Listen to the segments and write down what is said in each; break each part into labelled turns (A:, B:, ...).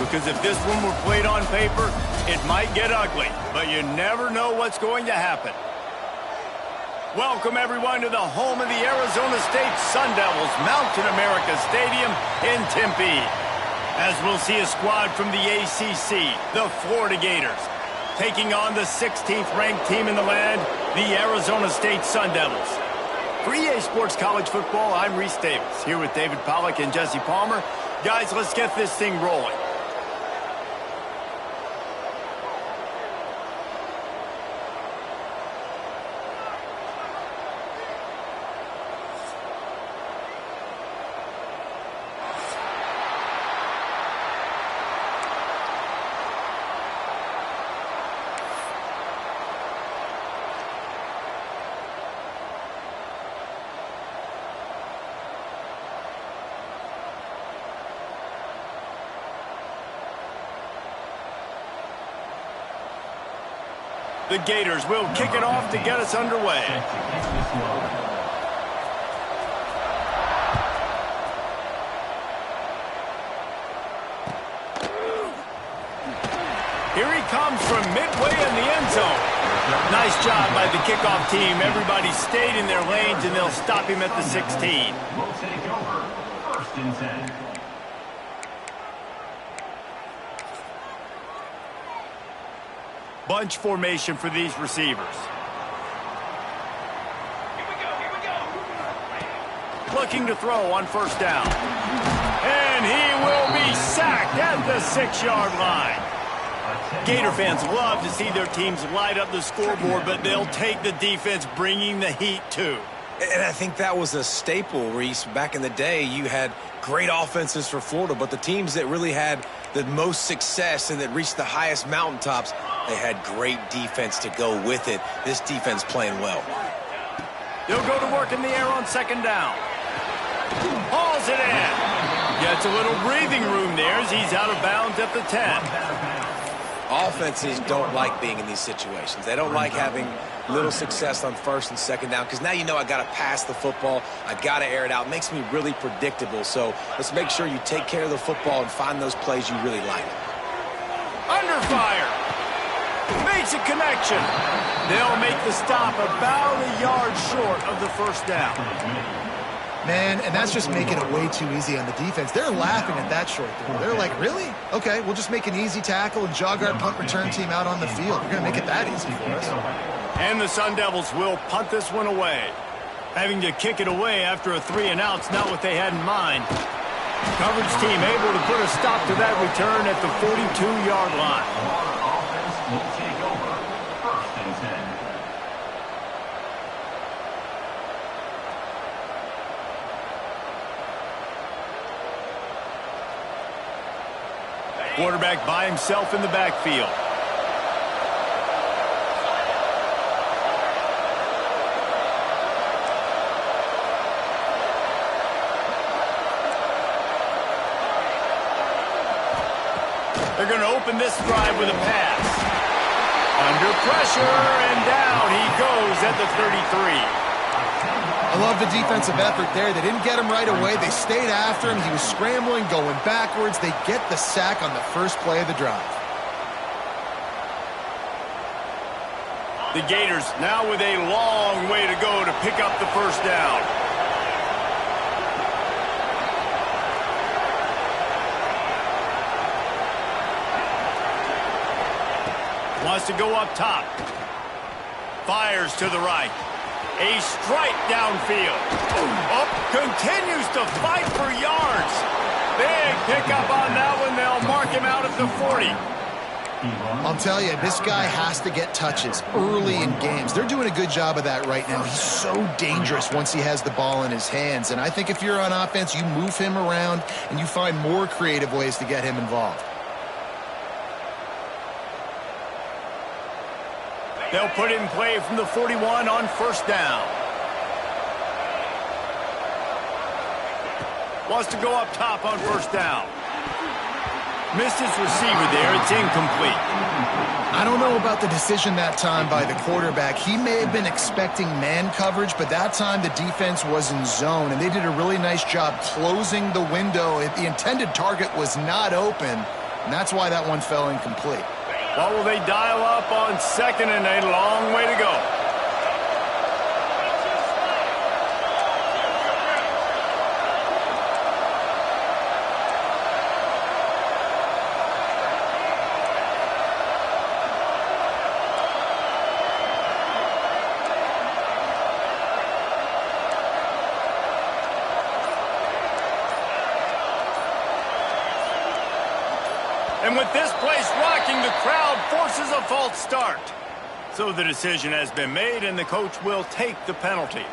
A: because if this one were played on paper, it might get ugly, but you never know what's going to happen. Welcome, everyone, to the home of the Arizona State Sun Devils, Mountain America Stadium in Tempe. As we'll see a squad from the ACC, the Florida Gators, taking on the 16th-ranked team in the land, the Arizona State Sun Devils. For EA Sports College Football, I'm Reese Davis, here with David Pollack and Jesse Palmer. Guys, let's get this thing rolling. The Gators will kick it off to get us underway. Here he comes from midway in the end zone. Nice job by the kickoff team. Everybody stayed in their lanes, and they'll stop him at the 16.
B: We'll take over. First and 10.
A: Bunch formation for these receivers.
B: Here we go.
A: Looking to throw on first down. And he will be sacked at the 6-yard line. Gator fans love to see their teams light up the scoreboard, but they'll take the defense bringing the heat too.
C: And I think that was a staple, Reese. Back in the day, you had great offenses for Florida, but the teams that really had the most success and that reached the highest mountaintops, they had great defense to go with it. This defense playing well.
A: They'll go to work in the air on second down. Hauls it in. Gets a little breathing room there as he's out of bounds at the 10.
C: Offenses don't like being in these situations. They don't like having little success on first and second down because now you know I got to pass the football. I got to air it out. It makes me really predictable. So let's make sure you take care of the football and find those plays you really like.
A: Under fire. Makes a connection. They'll make the stop about a yard short of the first down.
D: Man, and that's just making it way too easy on the defense. They're laughing at that short throw. They're like, really? Okay, we'll just make an easy tackle and jog our punt return team out on the field. We're going to make it that easy for us.
A: And the Sun Devils will punt this one away. Having to kick it away after a 3-and-out's not what they had in mind. Coverage team able to put a stop to that return at the 42-yard line.
B: Offense will take over. First and 10.
A: Quarterback by himself in the backfield. They're going to open this drive with a pass. Under pressure, and down he goes at the 33.
D: I love the defensive effort there. They didn't get him right away. They stayed after him. He was scrambling, going backwards. They get the sack on the first play of the drive.
A: The Gators now with a long way to go to pick up the first down. Wants to go up top. Fires to the right. A strike downfield. Oh, continues to fight for yards. Big pickup on that one. They'll mark him out at the 40.
D: I'll tell you, this guy has to get touches early in games. They're doing a good job of that right now. He's so dangerous once he has the ball in his hands. And I think if you're on offense, you move him around and you find more creative ways to get him involved.
A: They'll put it in play from the 41 on first down. Wants to go up top on first down. Missed his receiver there. It's incomplete.
D: I don't know about the decision that time by the quarterback. He may have been expecting man coverage, but that time the defense was in zone, and they did a really nice job closing the window. If the intended target was not open, And that's why that one fell incomplete.
A: What will they dial up on 2nd and 8? A long way to go. And with this place rocking, the crowd forces a false start. So the decision has been made, and the coach will take the penalty.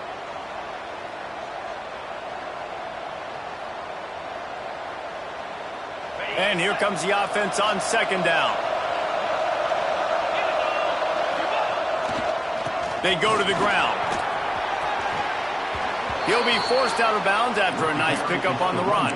A: And here comes the offense on 2nd down. They go to the ground. He'll be forced out of bounds after a nice pickup on the run.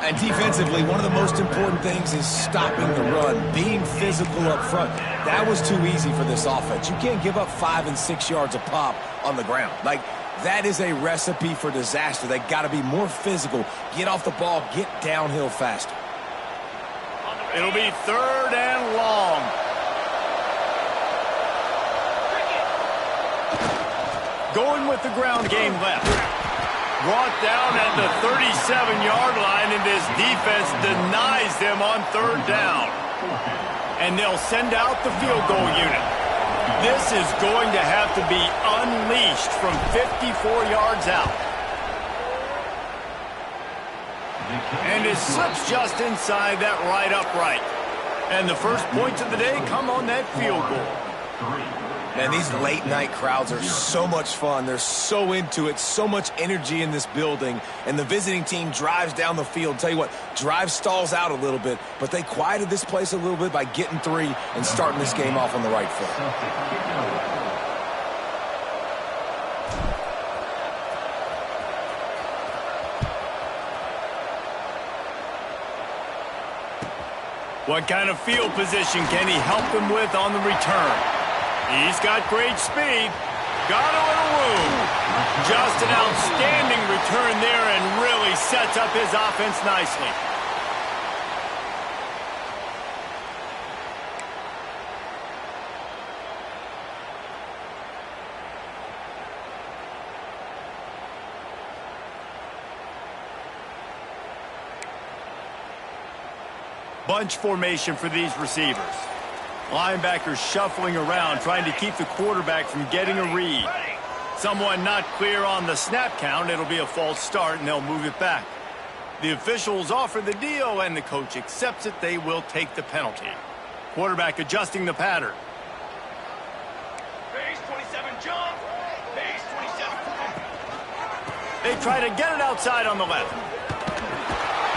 C: And defensively, one of the most important things is stopping the run, being physical up front. That was too easy for this offense. You can't give up 5 and 6 yards a pop on the ground. Like, that is a recipe for disaster. They got to be more physical, get off the ball, get downhill faster.
A: It'll be 3rd and long. Going with the ground game left. Brought down at the 37-yard line, and this defense denies them on 3rd down. And they'll send out the field goal unit. This is going to have to be unleashed from 54 yards out. And it slips just inside that right upright. And the first points of the day come on that field goal.
C: Man, these late-night crowds are so much fun. They're so into it, so much energy in this building. And the visiting team drives down the field. Tell you what, drive stalls out a little bit, but they quieted this place a little bit by getting 3 and starting this game off on the right foot.
A: What kind of field position can he help them with on the return? He's got great speed. Got a little room. Just an outstanding return there and really sets up his offense nicely. Bunch formation for these receivers. Linebackers shuffling around, trying to keep the quarterback from getting a read. Someone not clear on the snap count. It'll be a false start, and they'll move it back. The officials offer the deal, and the coach accepts it. They will take the penalty. Quarterback adjusting the pattern.
B: Base 27 jump. Base 27.
A: They try to get it outside on the left.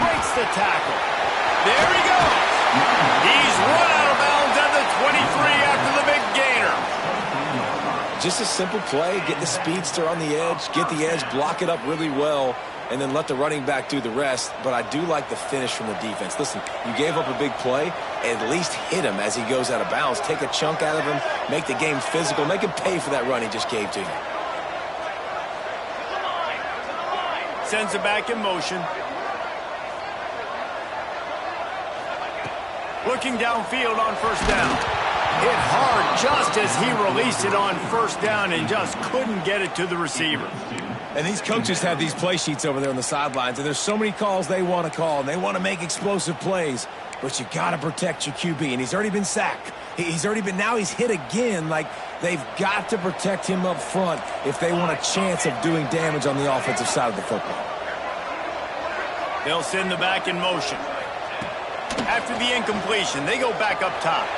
A: Breaks the tackle. There he goes. He's run out of bounds at the 23 after the big gainer.
C: Just a simple play, get the speedster on the edge, get the edge, block it up really well, and then let the running back do the rest. But I do like the finish from the defense. Listen, you gave up a big play, at least hit him as he goes out of bounds. Take a chunk out of him, make the game physical, make him pay for that run he just gave to you.
A: Sends it back in motion. Looking downfield on 1st down. Hit hard just as he released it on 1st down and just couldn't get it to the receiver.
C: And these coaches have these play sheets over there on the sidelines, and there's so many calls they want to call, and they want to make explosive plays. But you got to protect your QB, and he's already been sacked. Now he's hit again. Like, they've got to protect him up front if they want a chance of doing damage on the offensive side of the football.
A: They'll send the back in motion. After the incompletion, they go back up top.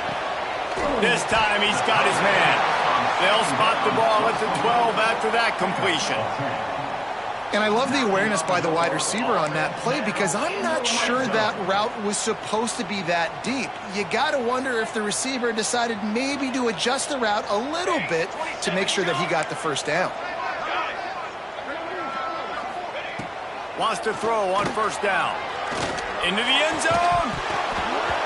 A: This time he's got his man. They'll spot the ball at the 12 after that completion.
D: And I love the awareness by the wide receiver on that play because I'm not sure that route was supposed to be that deep. You got to wonder if the receiver decided maybe to adjust the route a little bit to make sure that he got the 1st down.
A: Wants to throw on 1st down. Into the end zone.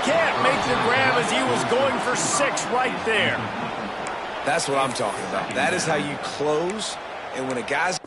A: Can't make the grab as he was going for 6 right there.
C: That's what I'm talking about. That is how you close. And when a guy's...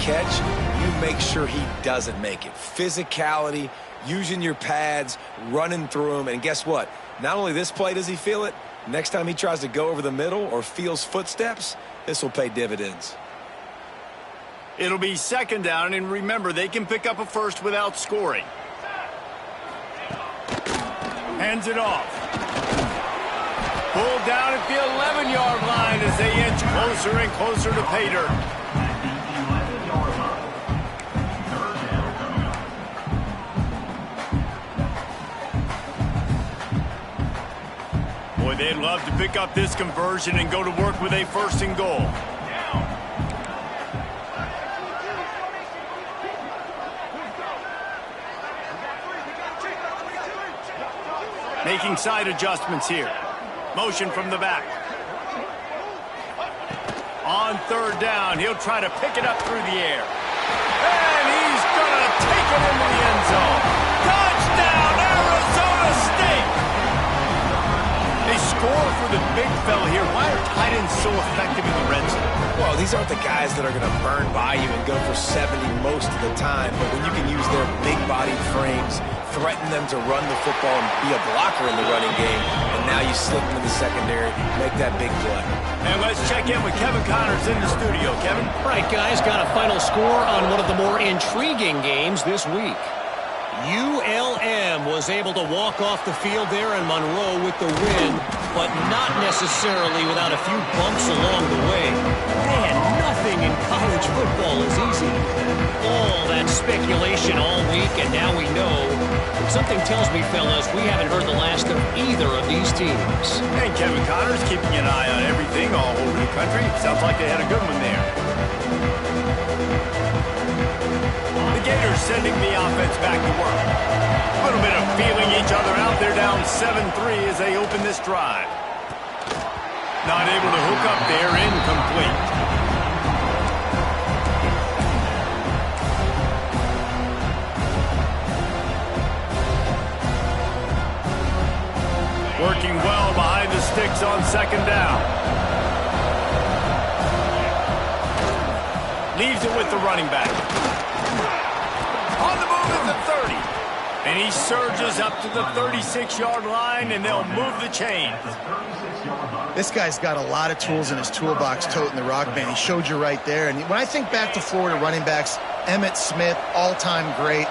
C: catch, you make sure he doesn't make it. Physicality, using your pads, running through them, and guess what? Not only this play does he feel it, next time he tries to go over the middle or feels footsteps, this will pay dividends.
A: It'll be second down, and remember, they can pick up a first without scoring. Hands it off. Pulled down at the 11-yard line as they inch closer and closer to pay dirt. Boy, they'd love to pick up this conversion and go to work with a first and goal. Making side adjustments here. Motion from the back. On third down, he'll try to pick it up through the air. And he's going to take it into the end zone. Touchdown, Arizona State! They score for the big fella here. Why are tight ends so effective in the red zone?
C: Well, these aren't the guys that are going to burn by you and go for 70 most of the time, but when you can use their big-bodied frames, threaten them to run the football and be a blocker in the running game, and now you slip them in the secondary, make that big play.
A: And let's check in with Kevin Connors in the studio. Kevin?
E: Right, guys, got a final score on one of the more intriguing games this week. ULM was able to walk off the field there in Monroe with the win, but not necessarily without a few bumps along the way. Man, nothing in college football is easy. All that speculation all week, and now we know. Something tells me, fellas, we haven't heard the last of either of these teams.
A: And Kevin Connors keeping an eye on everything all over the country. Sounds like they had a good one there. The Gators sending the offense back to work. A little bit of feeling each other out. They're down 7-3 as they open this drive. Not able to hook up there, incomplete. Working well behind the sticks on second down. Leaves it with the running back. On the move at the 30. And he surges up to the 36-yard line, and they'll move the chains.
D: This guy's got a lot of tools in his toolbox toting the rock band. He showed you right there. And when I think back to Florida running backs, Emmitt Smith, all-time great.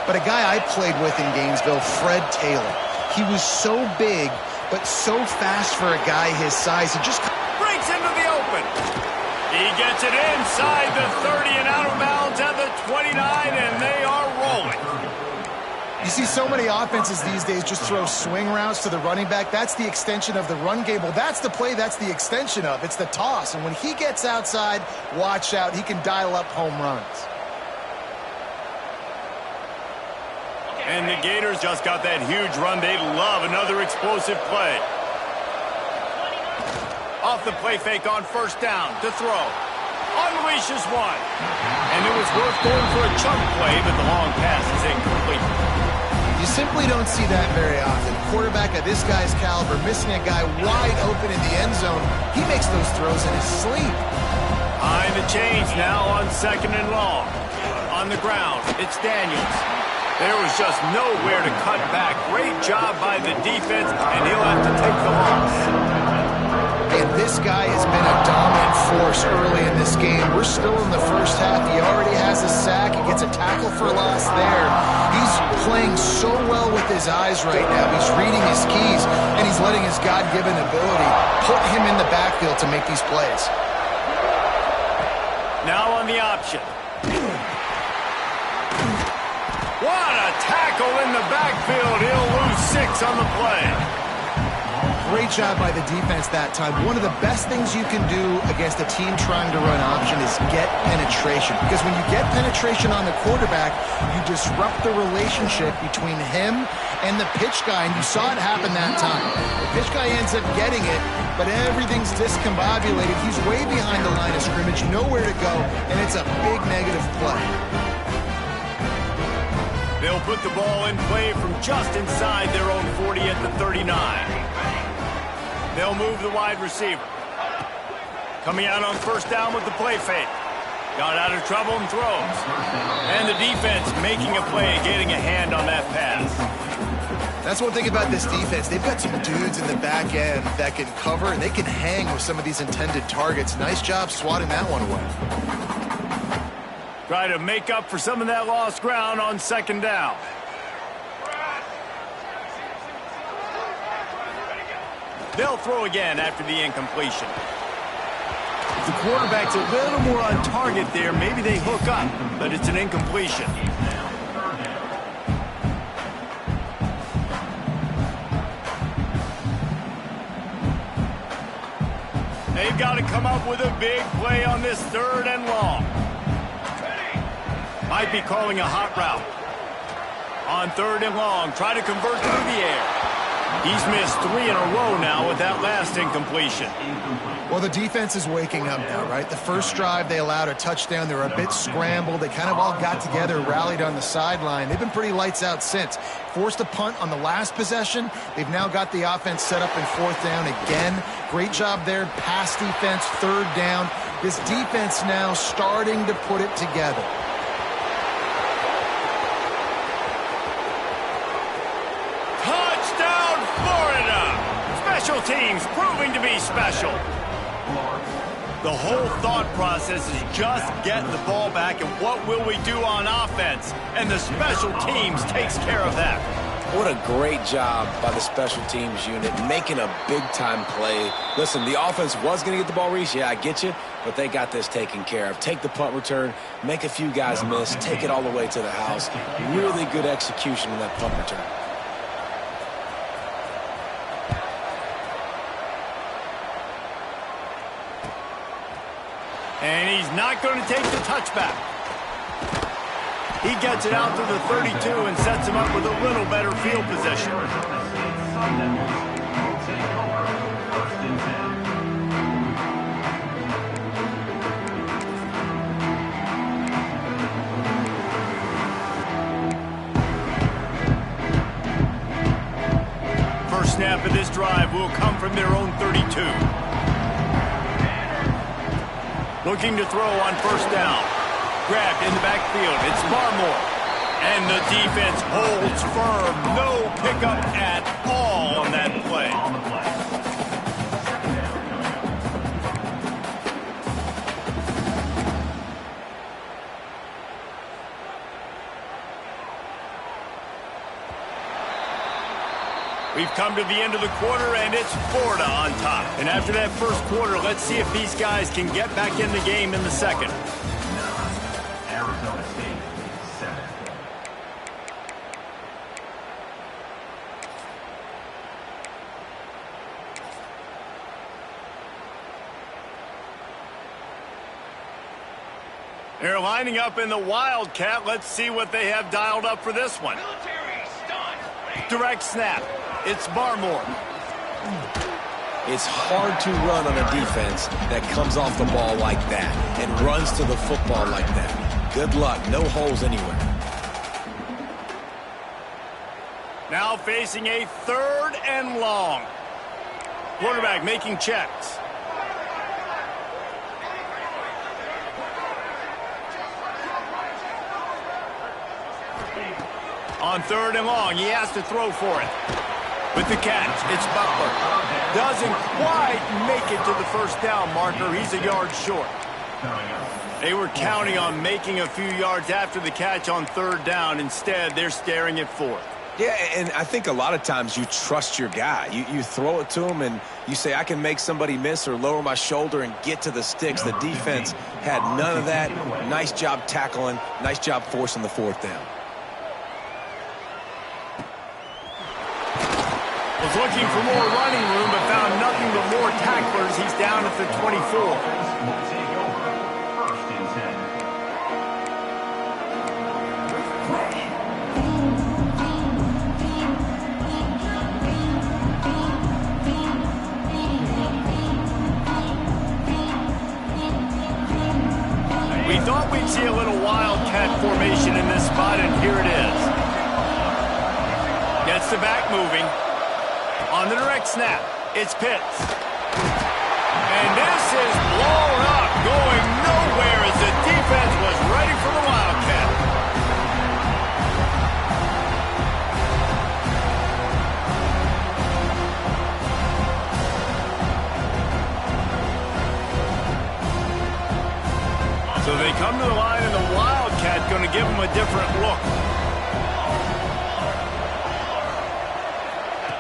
D: But a guy I played with in Gainesville, Fred Taylor. He was so big, but so fast for a guy his size. He just
A: breaks into the open. He gets it inside the 30 and out of bounds at the 29, and they are rolling.
D: You see so many offenses these days just throw swing routes to the running back. That's the extension of the run game. Well, that's the play that's the extension of. It's the toss. And when he gets outside, watch out. He can dial up home runs.
A: And the Gators just got that huge run. They love another explosive play. Off the play fake on first down to throw. Unleashes one. And it was worth going for a chunk play, but the long pass is incomplete.
D: You simply don't see that very often. A quarterback of this guy's caliber missing a guy wide open in the end zone. He makes those throws in his sleep.
A: Behind the chains now on second and long. On the ground, it's Daniels. There was just nowhere to cut back. Great job by the defense, and he'll have to take the loss.
D: And this guy has been a dominant force early in this game. We're still in the first half. He already has a sack. He gets a tackle for loss there. He's playing so well with his eyes right now. He's reading his keys, and he's letting his God-given ability put him in the backfield to make these plays.
A: Now on the option. What a tackle in the backfield. He'll lose 6 on the play.
D: Great job by the defense that time. One of the best things you can do against a team trying to run option is get penetration. Because when you get penetration on the quarterback, you disrupt the relationship between him and the pitch guy. And you saw it happen that time. The pitch guy ends up getting it, but everything's discombobulated. He's way behind the line of scrimmage, nowhere to go, and it's a big negative play.
A: They'll put the ball in play from just inside their own 40 at the 39. They'll move the wide receiver. Coming out on first down with the play fake. Got out of trouble and throws. And the defense making a play, getting a hand on that pass.
D: That's one thing about this defense. They've got some dudes in the back end that can cover, and they can hang with some of these intended targets. Nice job swatting that one away.
A: Try to make up for some of that lost ground on second down. They'll throw again after the incompletion. The quarterback's a little more on target there. Maybe they hook up, but it's an incompletion. They've got to come up with a big play on this 3rd and long. Might be calling a hot route. On 3rd and long, try to convert through the air. He's missed 3 in a row now with that last incompletion.
D: Well, the defense is waking up now, right? The first drive, they allowed a touchdown. They were a bit scrambled. They kind of all got together, rallied on the sideline. They've been pretty lights out since. Forced a punt on the last possession. They've now got the offense set up in 4th down again. Great job there. Pass defense, 3rd down. This defense now starting to put it together.
A: Touchdown, Florida! Special teams proving to be special. The whole thought process is just getting the ball back and what will we do on offense? And the special teams takes care of that.
C: What a great job by the special teams unit, making a big-time play. Listen, the offense was going to get the ball, Reese. Yeah, I get you, but they got this taken care of. Take the punt return, make a few guys miss, take it all the way to the house. Really good execution in that punt return.
A: And he's not going to take the touchback. He gets it out to the 32 and sets him up with a little better field position. First snap of this drive will come from their own 32. Looking to throw on 1st down. Grabbed in the backfield. It's Barmore. And the defense holds firm. No pickup at all on that play. We've come to the end of the quarter, and it's Florida on top. And after that first quarter, let's see if these guys can get back in the game in the second.
B: Arizona State, 7.
A: They're lining up in the Wildcat. Let's see what they have dialed up for this one. Direct snap. It's Barmore.
C: It's hard to run on a defense that comes off the ball like that and runs to the football like that. Good luck. No holes anywhere.
A: Now facing a 3rd and long. Quarterback making checks. On 3rd and long, he has to throw for it. With the catch, it's Butler. Doesn't quite make it to the 1st down marker. He's a yard short. They were counting on making a few yards after the catch on 3rd down. Instead, they're staring at 4th.
C: Yeah, and I think a lot of times you trust your guy. You throw it to him and you say, I can make somebody miss or lower my shoulder and get to the sticks. The defense had none of that. Nice job tackling. Nice job forcing the 4th down.
A: Was looking for more running room, but found nothing but more tacklers. He's down at the 24. We thought we'd see a little Wildcat formation in this spot, and here it is. Gets the back moving. On the direct snap, it's Pitts. And this is blown up, going nowhere as the defense for the Wildcat. So they come to the line, and the Wildcat going to give them a different look.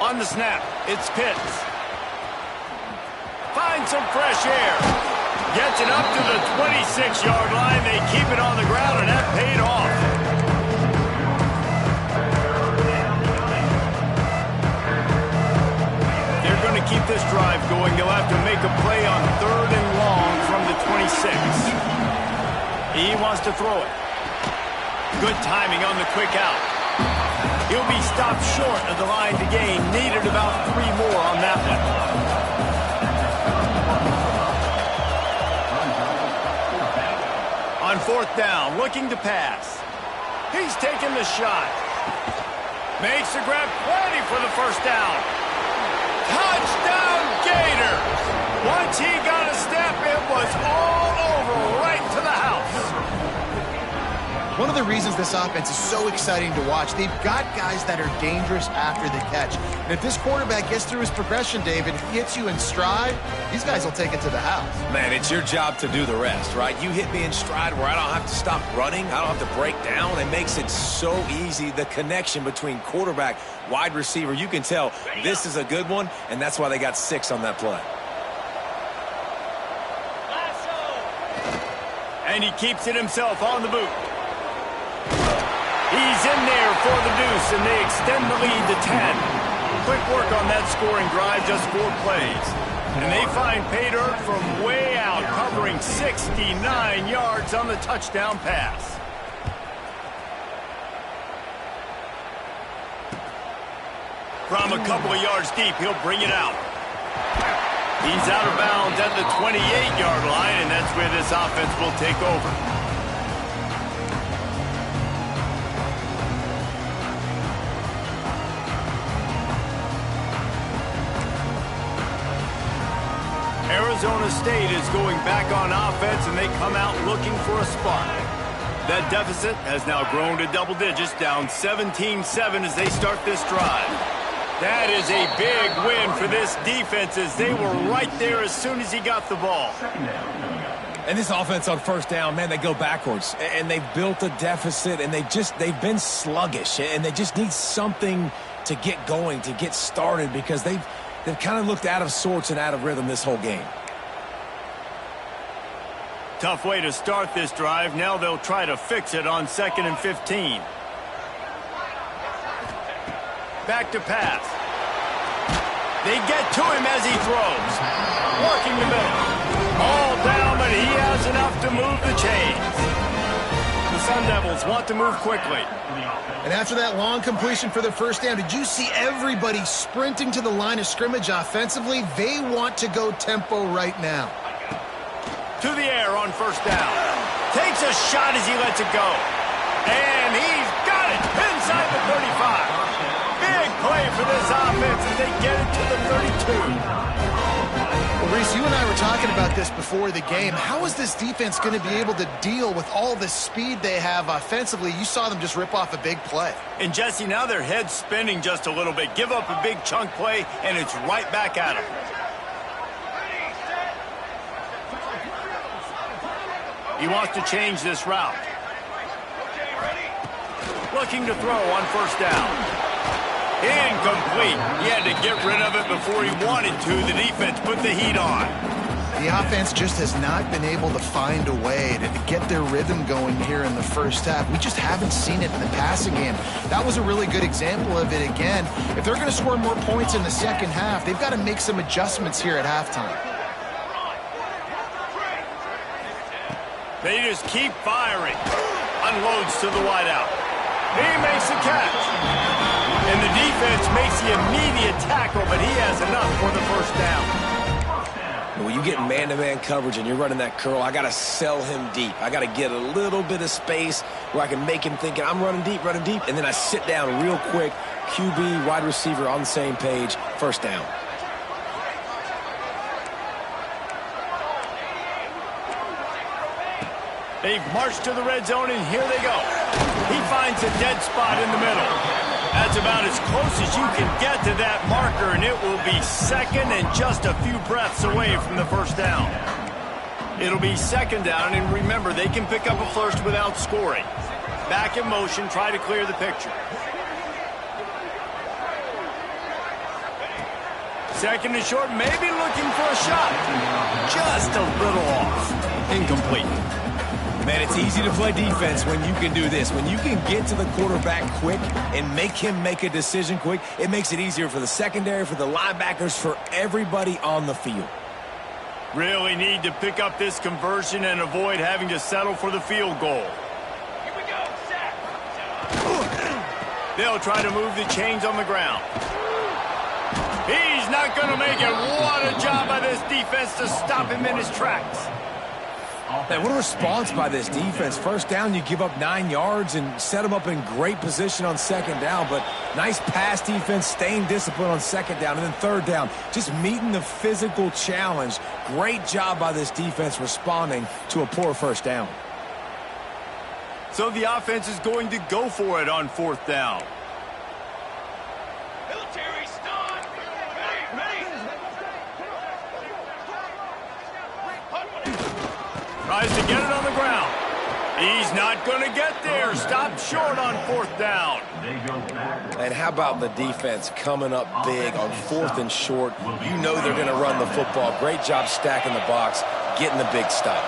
A: On the snap, it's Pitts. Finds some fresh air. Gets it up to the 26-yard line. They keep it on the ground, and that paid off. They're going to keep this drive going. They'll have to make a play on 3rd and long from the 26. He wants to throw it. Good timing on the quick out. He'll be stopped short of the line to gain. Needed about 3 more on that one. On 4th down, looking to pass. He's taking the shot. Makes the grab, plenty for the 1st down. Touchdown, Gators! Once he got a step, it was all over, right to the house.
D: One of the reasons this offense is so exciting to watch, they've got guys that are dangerous after the catch. And if this quarterback gets through his progression, David, if he hits you in stride, these guys will take it to the house.
C: Man, it's your job to do the rest, right? You hit me in stride where I don't have to stop running. I don't have to break down. It makes it so easy, the connection between quarterback, wide receiver. You can tell this is a good one, and that's why they got 6 on that play.
A: And he keeps it himself on the boot. He's in there for the deuce, and they extend the lead to 10. Quick work on that scoring drive, just 4 plays. And they find pay dirt from way out, covering 69 yards on the touchdown pass. From a couple of yards deep, he'll bring it out. He's out of bounds at the 28-yard line, and that's where this offense will take over. Arizona State is going back on offense, and they come out looking for a spark. That deficit has now grown to double digits, down 17-7 as they start this drive. That is a big win for this defense, as they were right there as soon as he got the ball.
C: And this offense on 1st down, man, they go backwards. And they've built a deficit, and they've been sluggish. And they just need something to get going, to get started, because they've kind of looked out of sorts and out of rhythm this whole game.
A: Tough way to start this drive. Now they'll try to fix it on 2nd and 15. Back to pass. They get to him as he throws. Working the middle. All down, but he has enough to move the chains. The Sun Devils want to move quickly.
D: And after that long completion for the 1st down, did you see everybody sprinting to the line of scrimmage offensively? They want to go tempo right now.
A: To the air on 1st down. Takes a shot as he lets it go. And he's got it inside the 35. Big play for this offense as they get it to the 32.
D: Well, Reese, you and I were talking about this before the game. How is this defense going to be able to deal with all the speed they have offensively? You saw them just rip off a big play.
A: And, Jesse, now their head's spinning just a little bit. Give up a big chunk play, and it's right back at them. He wants to change this route. Looking to throw on 1st down. Incomplete. He had to get rid of it before he wanted to. The defense put the heat on.
D: The offense just has not been able to find a way to get their rhythm going here in the 1st half. We just haven't seen it in the passing game. That was a really good example of it again. If they're going to score more points in the 2nd half, they've got to make some adjustments here at halftime.
A: They just keep firing. Unloads to the wideout. He makes the catch. And the defense makes the immediate tackle, but he has enough for the 1st down.
C: When you get man-to-man coverage and you're running that curl, I got to sell him deep. I got to get a little bit of space where I can make him think I'm running deep, and then I sit down real quick. QB, wide receiver on the same page, 1st down.
A: They've marched to the red zone, and here they go. He finds a dead spot in the middle. That's about as close as you can get to that marker, and it will be second and just a few breaths away from the first down. It'll be second down, and remember, they can pick up a first without scoring. Back in motion, try to clear the picture. Second and short, maybe looking for a shot. Just a little off. Incomplete.
C: Man, it's easy to play defense when you can do this. When you can get to the quarterback quick and make him make a decision quick, it makes it easier for the secondary, for the linebackers, for everybody on the field.
A: Really need to pick up this conversion and avoid having to settle for the field goal.
B: Here we go, sack.
A: They'll try to move the chains on the ground. He's not going to make it. What a job by this defense to stop him in his tracks.
C: Man, what a response by this defense. First down, you give up 9 yards and set them up in great position on second down, but nice pass defense, staying disciplined on second down, and then third down, just meeting the physical challenge. Great job by this defense responding to a poor first down.
A: So the offense is going to go for it on fourth down.
B: Military stun. Ready.
A: Tries to get it on the ground. He's not going to get there. Stopped short on fourth down.
C: And how about the defense coming up big on fourth and short? You know they're going to run the football. Great job stacking the box, getting the big stop.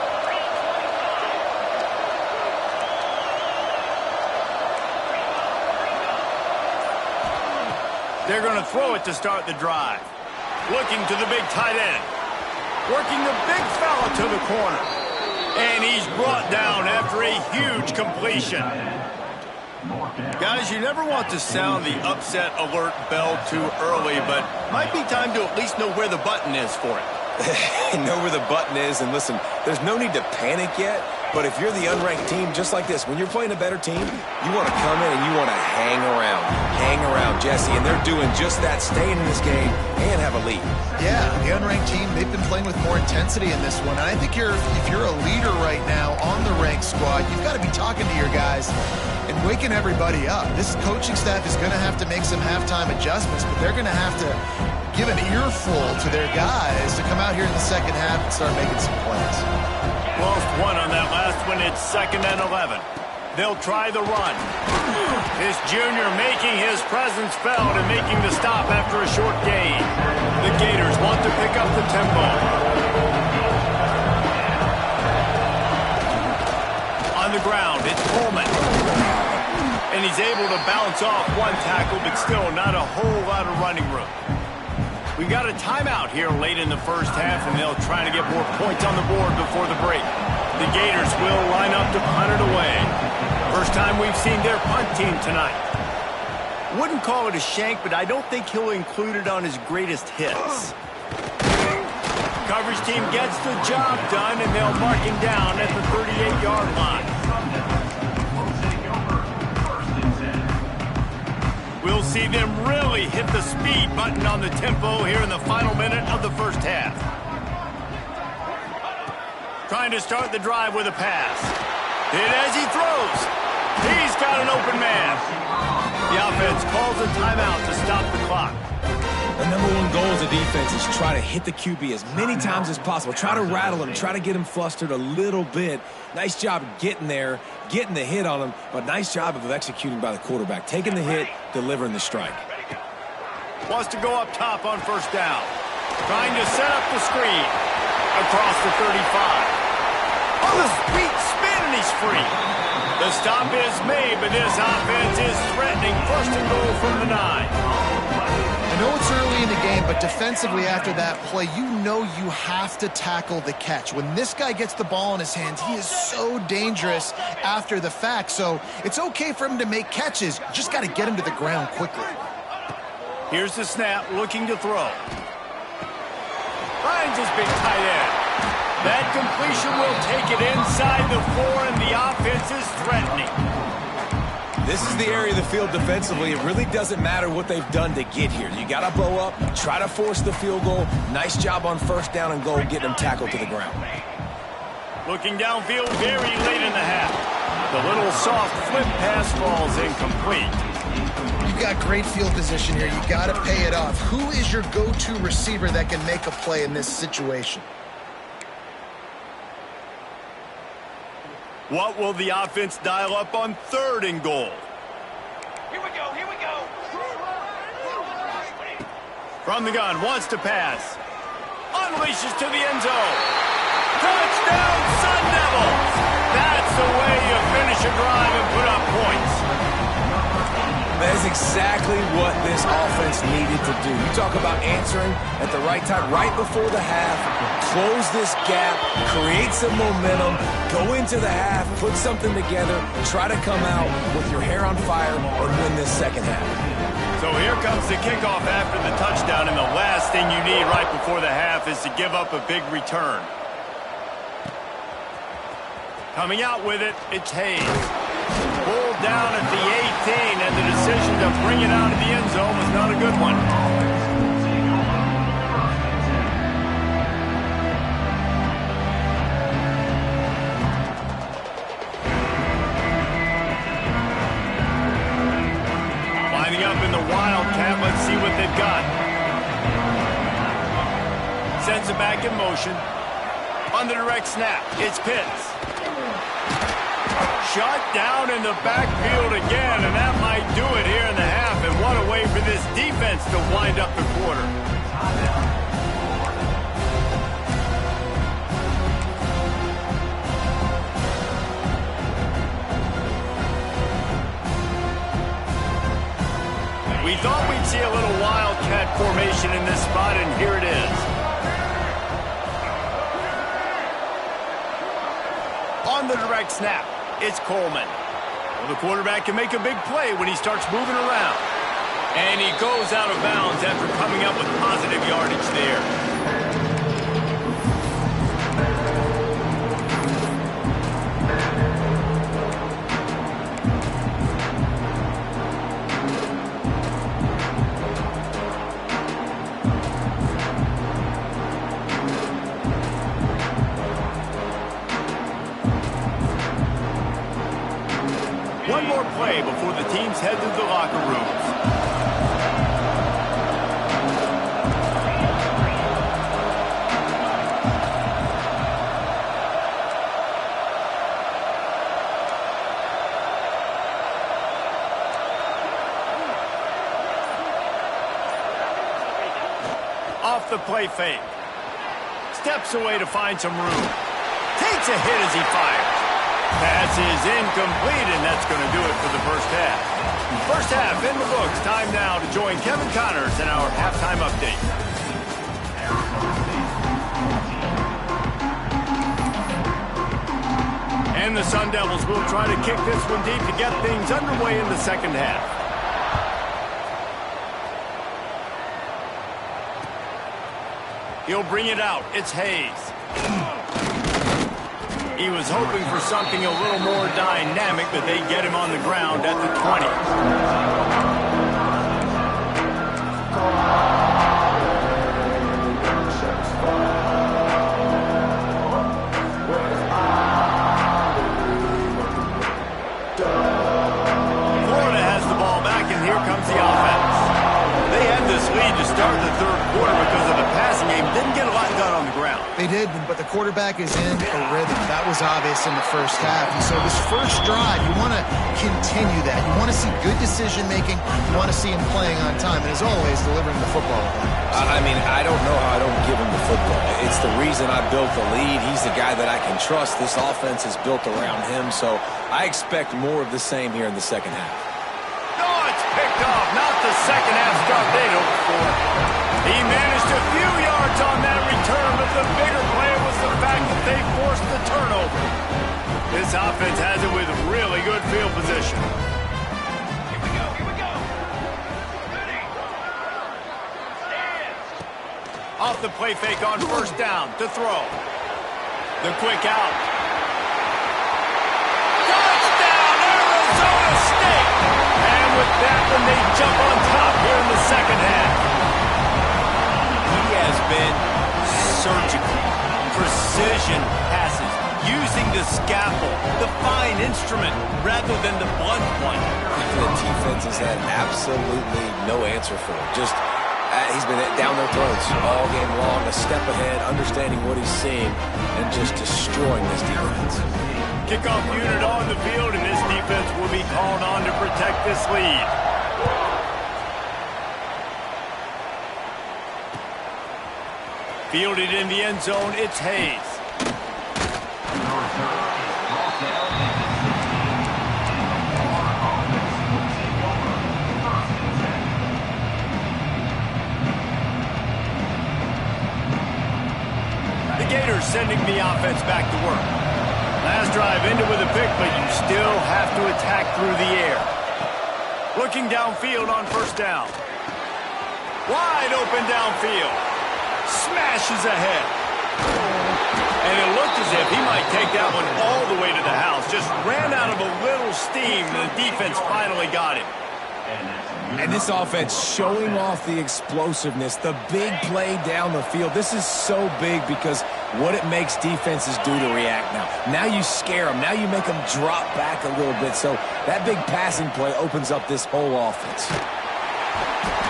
A: They're going to throw it to start the drive. Looking to the big tight end. Working the big fella to the corner. And he's brought down after a huge completion. Guys, you never want to sound the upset alert bell too early, but might be time to at least know where the button is for it.
C: Know where the button is, and listen, there's no need to panic yet, but if you're the unranked team, just like this, when you're playing a better team, you want to come in and you want to hang around, Jesse, and they're doing just that, staying in this game and have a lead.
D: Yeah, the unranked team, they've been playing with more intensity in this one, and I think if you're a leader right now on the ranked squad, you've got to be talking to your guys and waking everybody up. This coaching staff is going to have to make some halftime adjustments, but they're going to have to give an earful to their guys to come out here in the second half and start making some plays.
A: Lost one on that last one. It's second and 11. They'll try the run. This junior making his presence felt and making the stop after a short gain. The Gators want to pick up the tempo. On the ground, it's Pullman. And he's able to bounce off one tackle, but still not a whole lot of running room. We got a timeout here late in the first half, and they'll try to get more points on the board before the break. The Gators will line up to punt it away. First time we've seen their punt team tonight. Wouldn't call it a shank, but I don't think he'll include it on his greatest hits. Coverage team gets the job done, and they'll mark him down at the 38-yard line. We'll see them really hit the speed button on the tempo here in the final minute of the first half. Trying to start the drive with a pass. And as he throws, he's got an open man. The offense calls a timeout to stop the clock.
C: The number one goal as a defense is try to hit the QB as many times as possible. Try to rattle him, try to get him flustered a little bit. Nice job getting there, getting the hit on him, but nice job of executing by the quarterback. Taking the hit, delivering the strike.
A: Wants to go up top on first down. Trying to set up the screen. Across the 35. Oh, the sweet spin, and he's free. The stop is made, but this offense is threatening first and goal from the 9.
D: I know it's early in the game, but defensively after that play, you know you have to tackle the catch. When this guy gets the ball in his hands, he is so dangerous after the fact. So it's okay for him to make catches. You just got to get him to the ground quickly.
A: Here's the snap, looking to throw. Finds his big tight end. That completion will take it inside the 4, and the offense is threatening.
C: This is the area of the field defensively. It really doesn't matter what they've done to get here. You got to bow up, try to force the field goal. Nice job on first down and goal, getting them tackled to the ground.
A: Looking downfield very late in the half. The little soft flip pass falls incomplete.
D: You've got great field position here. You got to pay it off. Who is your go-to receiver that can make a play in this situation?
A: What will the offense dial up on 3rd and goal?
B: Here we go, here we go.
A: From the gun, wants to pass. Unleashes to the end zone. Touchdown, Sun Devils! That's the way you finish a drive and put up points.
C: That's exactly what this offense needed to do. You talk about answering at the right time, right before the half, close this gap, create some momentum, go into the half, put something together, try to come out with your hair on fire and win this second half.
A: So here comes the kickoff after the touchdown, and the last thing you need right before the half is to give up a big return. Coming out with it, it's Hayes. Pulled down at the 18, and the decision to bring it out of the end zone was not a good one. Lining up in the Wildcat, let's see what they've got. Sends it back in motion. On the direct snap, it's Pitts. Shut down in the backfield again, and that might do it here in the half. And what a way for this defense to wind up the quarter. We thought we'd see a little Wildcat formation in this spot, and here it is. On the direct snap, it's Coleman. Well, the quarterback can make a big play when he starts moving around. And he goes out of bounds after coming up with positive yardage there. One more play before the teams head to the locker rooms. Off the play fake. Steps away to find some room. Takes a hit as he fires. Pass is incomplete, and that's going to do it for the first half. First half in the books. Time now to join Kevin Connors in our halftime update. And the Sun Devils will try to kick this one deep to get things underway in the second half. He'll bring it out. It's Hayes. He was hoping for something a little more dynamic, but they get him on the ground at the 20. Florida has the ball back, and here comes the offense. They had this lead to start the third quarter because of the passing game. Didn't get a lot done on the ground.
D: They did, but the quarterback is in a rhythm. That was obvious in the first half. And so this first drive, you want to continue that. You want to see good decision-making. You want to see him playing on time. And as always, delivering the football.
C: I mean, I don't know how I don't give him the football. It's the reason I built the lead. He's the guy that I can trust. This offense is built around him. So I expect more of the same here in the second half.
A: Oh, it's picked off. Not the second half start they'd hoped for. He managed a few yards on that return, but the bigger play was the fact that they forced the turnover. This offense has it with really good field position.
B: Here we go, here we go. Ready. Stand.
A: Off the play fake on first down to throw. The quick out. Touchdown, Arizona State! And with that one, they jump on top here in the second half. He has been surgical. Precision passes. You the scalpel, the fine instrument, rather than the blunt one.
C: The defense has had absolutely no answer for it. Just, he's been down their throats all game long, a step ahead, understanding what he's seeing, and just destroying this defense.
A: Kickoff unit on the field, and this defense will be called on to protect this lead. Fielded in the end zone, it's Hayes. The Gators sending the offense back to work. Last drive ended with a pick, but you still have to attack through the air. Looking downfield on first down. Wide open downfield. Smashes ahead. And it looked as if he might take that one all the way to the house. Just ran out of a little steam, and the defense finally got him.
C: And this offense showing off the explosiveness, the big play down the field. This is so big because what it makes defenses do to react now. Now you scare them. Now you make them drop back a little bit. So that big passing play opens up this whole offense.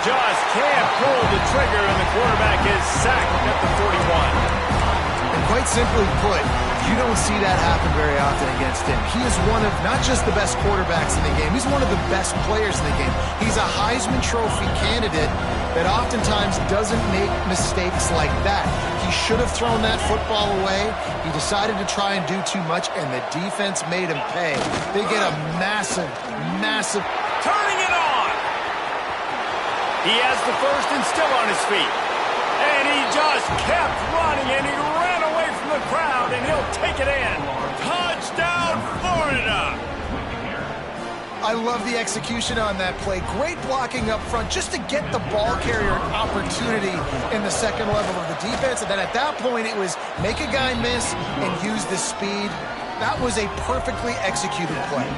A: Just can't pull the trigger, and the quarterback is sacked at the 41.
D: And quite simply put, you don't see that happen very often against him. He is one of not just the best quarterbacks in the game, he's one of the best players in the game. He's a Heisman Trophy candidate that oftentimes doesn't make mistakes like that. He should have thrown that football away. He decided to try and do too much, and the defense made him pay. They get a massive, massive...
A: Turning it on! He has the first and still on his feet. And he just kept running, and he ran away from the crowd, and he'll take it in. Touchdown, Florida!
D: I love the execution on that play. Great blocking up front just to get the ball carrier an opportunity in the second level of the defense. And then at that point, it was make a guy miss and use the speed. That was a perfectly executed play.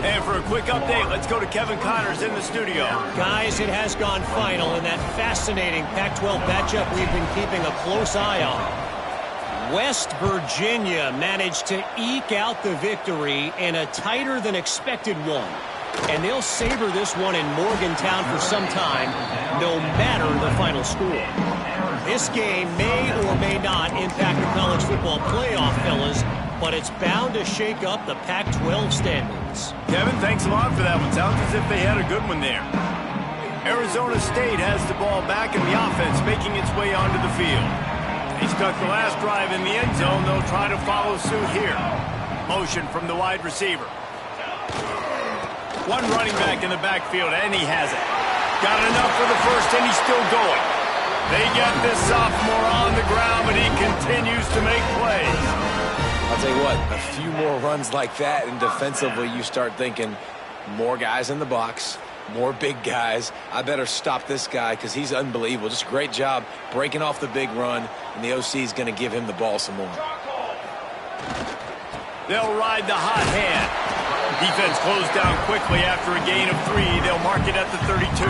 A: And for a quick update, let's go to Kevin Connors in the studio.
E: Guys, it has gone final in that fascinating Pac-12 matchup we've been keeping a close eye on. West Virginia managed to eke out the victory in a tighter than expected one. And they'll savor this one in Morgantown for some time, no matter the final score. This game may or may not impact the college football playoff, fellas, but it's bound to shake up the Pac-12 standings.
A: Kevin, thanks a lot for that one. Sounds as if they had a good one there. Arizona State has the ball back in the offense, making its way onto the field. He stuck the last drive in the end zone. They'll try to follow suit here. Motion from the wide receiver. One running back in the backfield, and he has it. Got enough for the first, and he's still going. They get this sophomore on the ground, but he continues to make plays.
C: I'll tell you what, a few more runs like that, and defensively you start thinking more guys in the box, more big guys. I better stop this guy because he's unbelievable. Just a great job breaking off the big run, and the OC is going to give him the ball some more.
A: They'll ride the hot hand. Defense closed down quickly after a gain of 3. They'll mark it at the 32.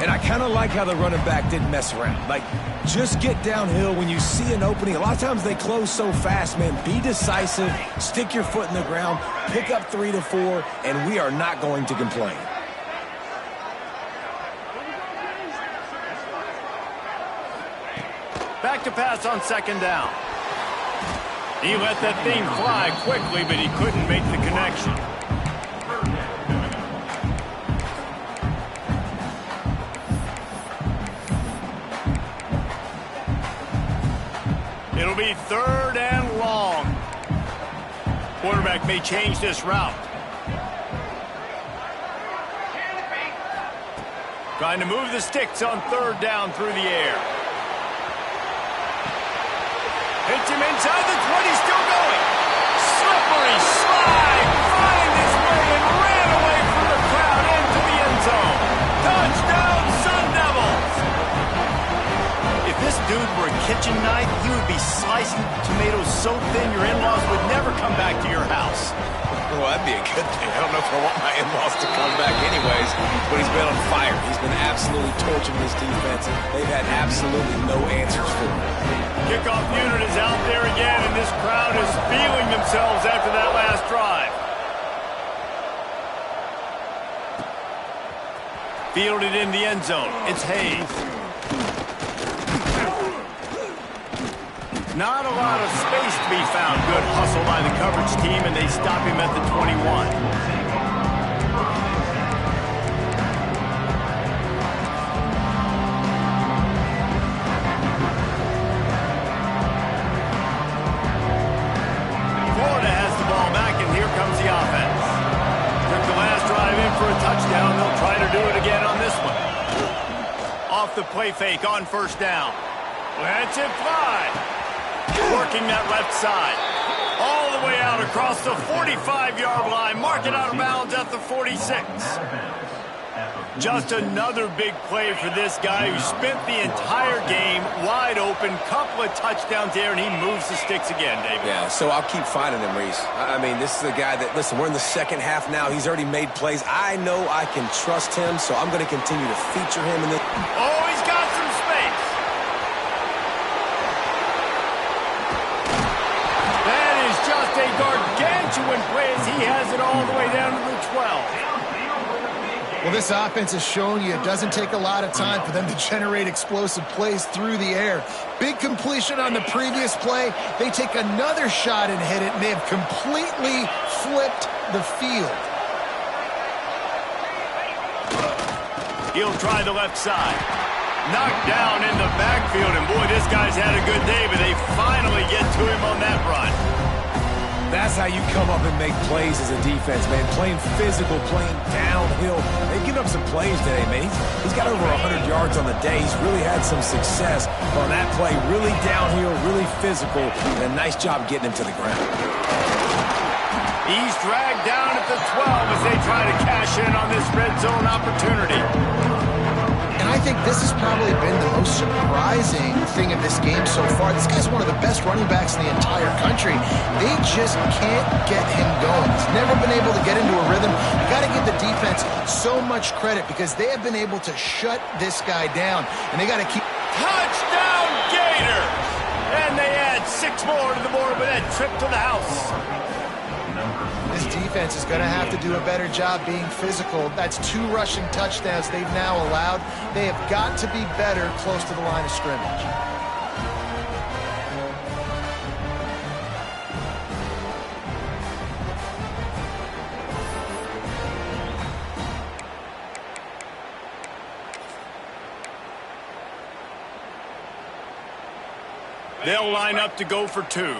C: And I kind of like how the running back didn't mess around. Like, just get downhill when you see an opening. A lot of times they close so fast, man. Be decisive, stick your foot in the ground, pick up 3 to 4, and we are not going to complain.
A: Back to pass on second down. He let that thing fly quickly, but he couldn't make the connection. It'll be third and long. Quarterback may change this route. Trying to move the sticks on third down through the air. Hits him inside the 20, still going. Slippery slide, find his way and ran away from the crowd into the end zone. Touchdown, Sun Devils! If this dude were a kitchen knife, he would be slicing tomatoes so thin your in-laws would never come back to your house.
C: Well, that'd be a good thing. I don't know if I want my in-laws to come back anyways, but he's been on fire. He's been absolutely torching this defense. They've had absolutely no answers for him.
A: Kickoff unit is out there again, and this crowd is feeling themselves after that last drive. Fielded in the end zone. It's Hayes. Not a lot of space to be found. Good hustle by the coverage team, and they stop him at the 21. For a touchdown, they'll try to do it again on this one. Off the play fake on first down. Let's it fly. Working that left side. All the way out across the 45-yard line. Mark it out of bounds at the 46. Just another big play for this guy who spent the entire game wide open. Couple of touchdowns there, and he moves the sticks again, David.
C: Yeah, so I'll keep finding him, Reese. I mean, this is a guy that, listen, we're in the second half now. He's already made plays. I know I can trust him, so I'm going to continue to feature him in this.
A: Oh, he's got some space. That is just a gargantuan play as he has it all the way down to the 12.
D: Well, this offense has shown you it doesn't take a lot of time for them to generate explosive plays through the air. Big completion on the previous play. They take another shot and hit it, and they have completely flipped the field.
A: He'll try the left side. Knocked down in the backfield, and boy, this guy's had a good day, but they finally get to him on that run.
C: That's how you come up and make plays as a defense, man. Playing physical, playing downhill. They've given up some plays today, man. He's got over 100 yards on the day. He's really had some success on that play. Really downhill, really physical, and a nice job getting him to the ground.
A: He's dragged down at the 12 as they try to cash in on this red zone opportunity.
D: And I think this has probably been the most surprising thing of this game so far. This guy's one of the best running backs in the entire country. They just can't get him going. He's never been able to get into a rhythm. You got to give the defense so much credit because they have been able to shut this guy down. And they got to keep...
A: Touchdown, Gators! And they add 6 more to the board with that trip to the house.
D: This defense is going to have to do a better job being physical. That's 2 rushing touchdowns they've now allowed. They have got to be better close to the line of scrimmage.
A: They'll line up to go for 2.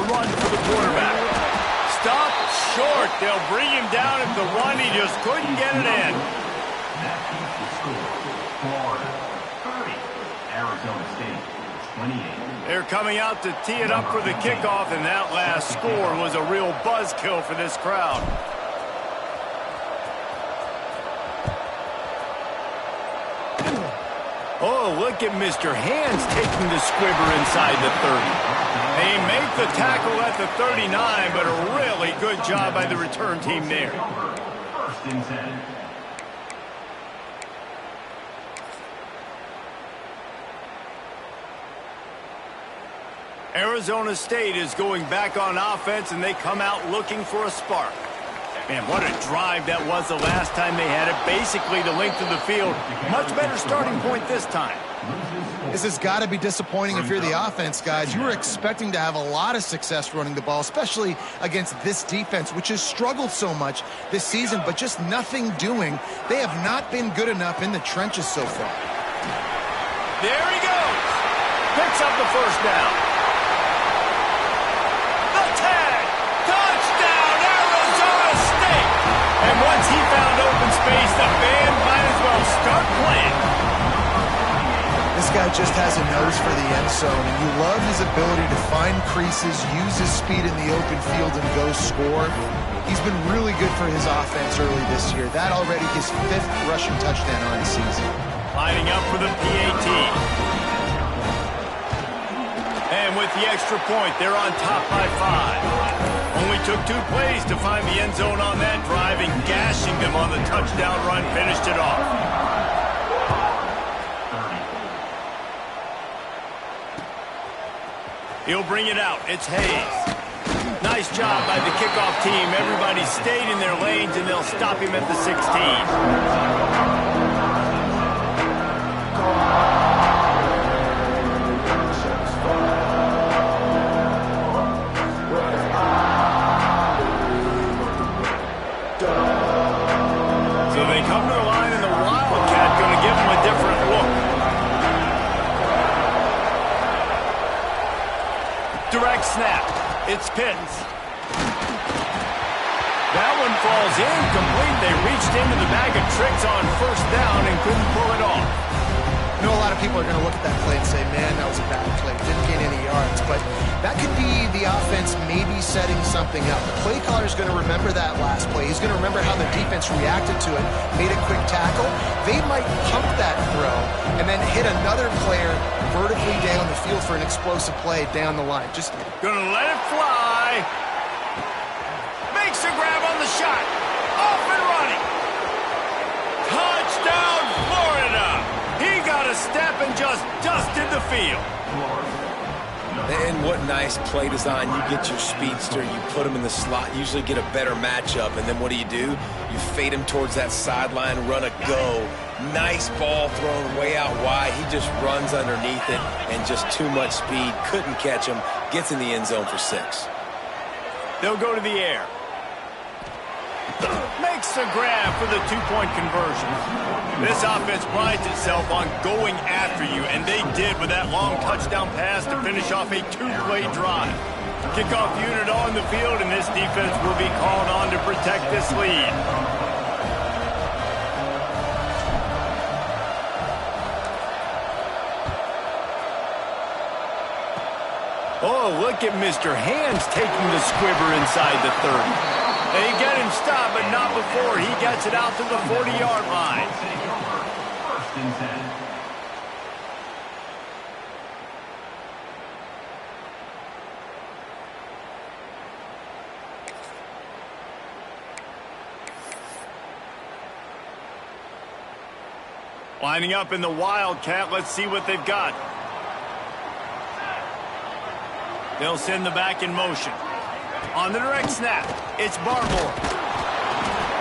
A: Run for the quarterback. Stop short. They'll bring him down at the 1. He just couldn't get it in.
B: Florida 30, Arizona State 28.
A: They're coming out to tee it up for the kickoff, and that last score was a real buzzkill for this crowd. Oh, look at Mr. Hands taking the squibber inside the 30. They make the tackle at the 39, but a really good job by the return team there.
B: First and 10.
A: Arizona State is going back on offense, and they come out looking for a spark. Man, what a drive that was the last time they had it. Basically the length of the field. Much better starting point this time.
D: This has got to be disappointing if you're the offense, guys. You were expecting to have a lot of success running the ball, especially against this defense, which has struggled so much this season, but just nothing doing. They have not been good enough in the trenches so far.
A: There he goes. Picks up the first down. The tag. Touchdown, Arizona State. And once he found open space, the band might as well start playing.
D: This guy just has a nose for the end zone, and you love his ability to find creases, use his speed in the open field, and go score. He's been really good for his offense early this year. That already his 5th rushing touchdown on the season.
A: Lining up for the PAT. And with the extra point, they're on top by 5. Only took 2 plays to find the end zone on that drive, and gashing them on the touchdown run finished it off. He'll bring it out. It's Hayes. Nice job by the kickoff team. Everybody stayed in their lanes, and they'll stop him at the 16. Direct snap. It's Pitts. That one falls incomplete. They reached into the bag of tricks on first down and couldn't pull it off.
D: I know a lot of people are going to look at that play and say, man, that was a bad play. Didn't gain any yards. But that could be the offense maybe setting something up. The play caller is going to remember that last play. He's going to remember how the defense reacted to it, made a quick tackle. They might pump that throw and then hit another player vertically down the field for an explosive play down the line. Just
A: gonna let it fly. Makes a grab on the shot. Off and running. Touchdown, Florida. He got a step and just dusted the field.
C: And what nice play design. You get your speedster, you put him in the slot, usually get a better matchup, and then what do? You fade him towards that sideline, run a go. Nice ball thrown way out wide. He just runs underneath it, and just too much speed. Couldn't catch him. Gets in the end zone for 6.
A: They'll go to the air. Makes the grab for the 2-point conversion. This offense prides itself on going after you, and they did with that long touchdown pass to finish off a 2-play drive. Kickoff unit on the field, and this defense will be called on to protect this lead. Oh, look at Mr. Hands taking the squibber inside the 30. They get him stopped, but not before he gets it out to the 40-yard line.
B: First and 10.
A: Lining up in the Wildcat. Let's see what they've got. They'll send the back in motion. On the direct snap, it's Barmore.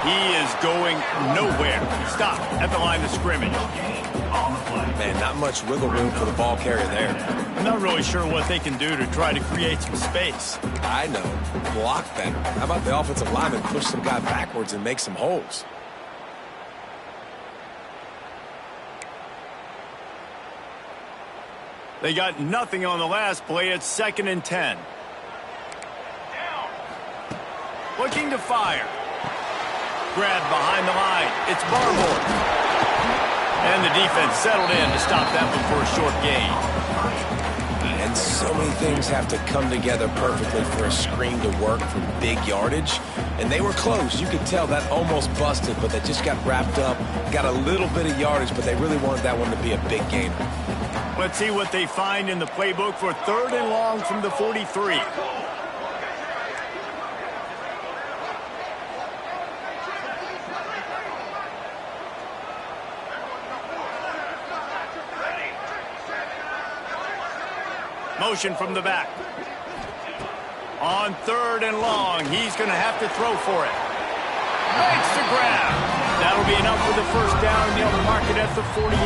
A: He is going nowhere. Stop at the line of scrimmage.
C: Man, not much wiggle room for the ball carrier there.
A: I'm not really sure what they can do to try to create some space.
C: I know. Block better. How about the offensive lineman push some guy backwards and make some holes?
A: They got nothing on the last play. It's 2nd and 10. Looking to fire. Grab behind the line. It's Barmore. And the defense settled in to stop that one for a short gain.
C: And so many things have to come together perfectly for a screen to work for big yardage. And they were close. You could tell that almost busted, but they just got wrapped up. Got a little bit of yardage, but they really wanted that one to be a big gainer.
A: Let's see what they find in the playbook for 3rd and long from the 43. Motion from the back. On 3rd and long, he's going to have to throw for it. Makes the grab. That'll be enough for the first down, and they'll mark it at the 48.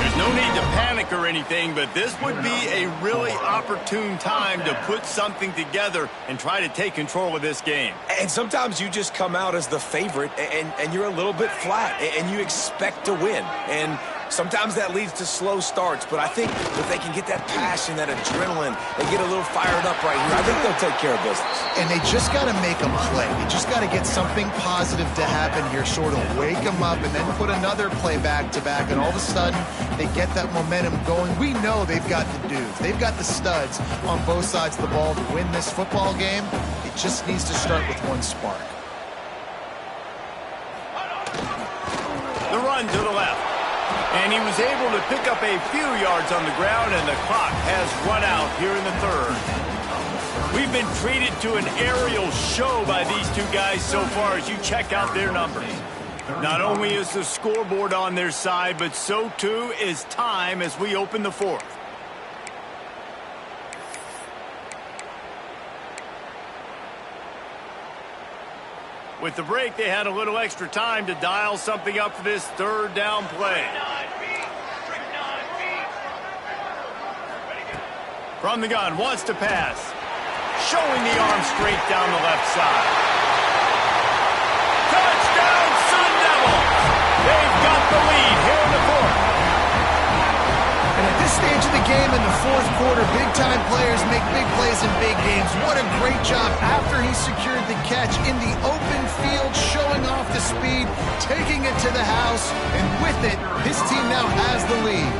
A: There's no need to panic or anything, but this would be a really opportune time to put something together and try to take control of this game.
C: And sometimes you just come out as the favorite, and you're a little bit flat, and you expect to win. And sometimes that leads to slow starts, but I think if they can get that passion, that adrenaline, and get a little fired up right here, I think they'll take care of business.
D: And they just got to make them play. They just got to get something positive to happen here, sort of wake them up, and then put another play back-to-back, and all of a sudden they get that momentum going. We know they've got the dudes. They've got the studs on both sides of the ball to win this football game. It just needs to start with one spark.
A: The run to the left. And he was able to pick up a few yards on the ground, and the clock has run out here in the 3rd. We've been treated to an aerial show by these two guys so far as you check out their numbers. Not only is the scoreboard on their side, but so too is time as we open the fourth. With the break, they had a little extra time to dial something up for this third down play. From the gun, wants to pass. Showing the arm straight down the left side. Touchdown, Sun Devils! They've got the lead here in the fourth.
D: And at this stage of the game in the fourth quarter, big-time players make big plays in big games. What a great job after he secured the catch in the open field, showing off the speed, taking it to the house, and with it, his team now has the lead.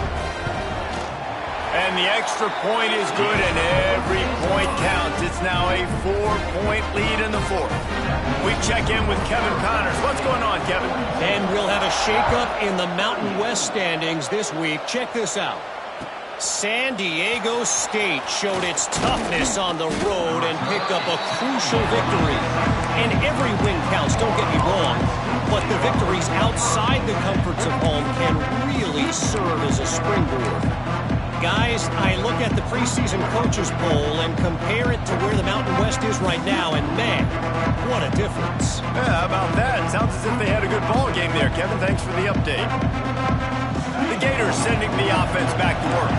A: And the extra point is good, and every point counts. It's now a 4-point lead in the fourth. We check in with Kevin Connors. What's going on, Kevin?
E: And we'll have a shakeup in the Mountain West standings this week. Check this out. San Diego State showed its toughness on the road and picked up a crucial victory. And every win counts, don't get me wrong, but the victories outside the comforts of home can really serve as a springboard. Guys, I look at the preseason coaches poll and compare it to where the Mountain West is right now, and man, what a difference.
A: Yeah, how about that? Sounds as if they had a good ball game there, Kevin. Thanks for the update. The Gators sending the offense back to work.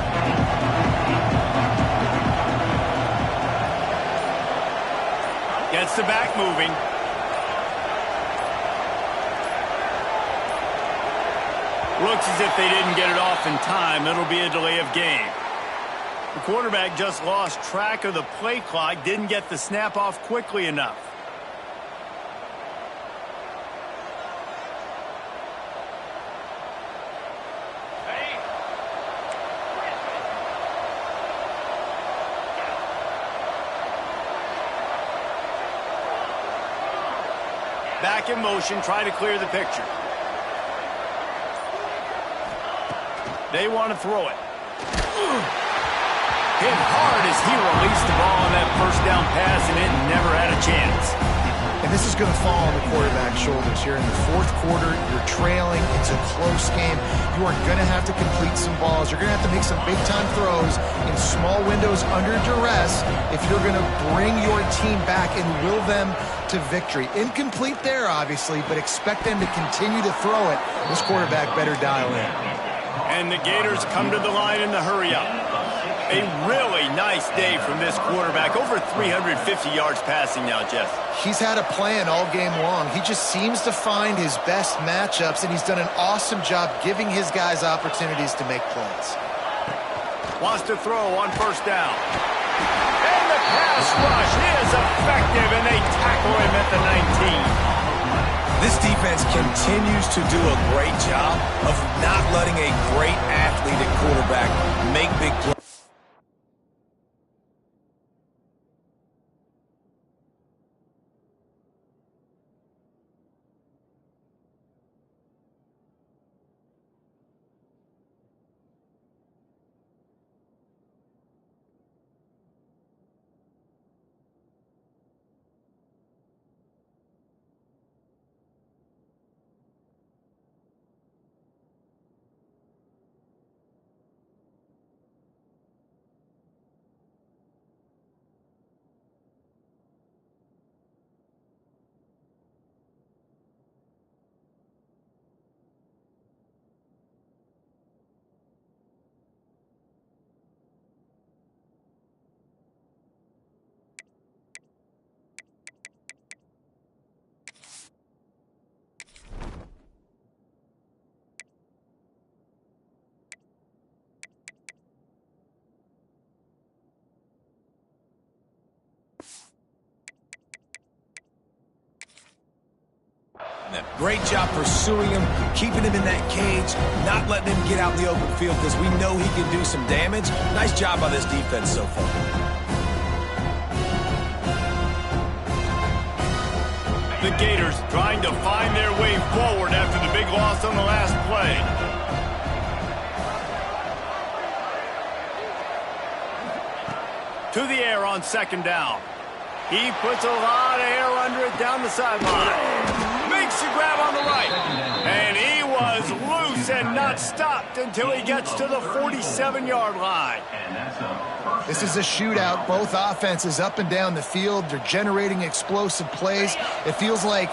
A: Gets the back moving. Looks as if they didn't get it off in time. It'll be a delay of game. The quarterback just lost track of the play clock, didn't get the snap off quickly enough. Back in motion, try to clear the picture. They want to throw it. Hit hard as he released the ball on that first down pass, and it never had a chance.
D: And this is going to fall on the quarterback's shoulders here in the fourth quarter. You're trailing. It's a close game. You are going to have to complete some balls. You're going to have to make some big-time throws in small windows under duress if you're going to bring your team back and will them to victory. Incomplete there, obviously, but expect them to continue to throw it. This quarterback better dial in.
A: And the Gators come to the line in the hurry-up. A really nice day from this quarterback. Over 350 yards passing now, Jeff.
D: He's had a plan all game long. He just seems to find his best matchups, and he's done an awesome job giving his guys opportunities to make plays.
A: Wants to throw on first down. And the pass rush is effective, and they tackle him at the 19.
C: This defense continues to do a great job of not letting a great athlete at quarterback make big plays. Great job pursuing him, keeping him in that cage, not letting him get out in the open field because we know he can do some damage. Nice job by this defense so far.
A: The Gators trying to find their way forward after the big loss on the last play. To the air on second down. He puts a lot of air under it down the sideline. Makes the grab on the right. And he was loose and not stopped until he gets to the 47-yard line.
D: This is a shootout. Both offenses up and down the field. They're generating explosive plays. It feels like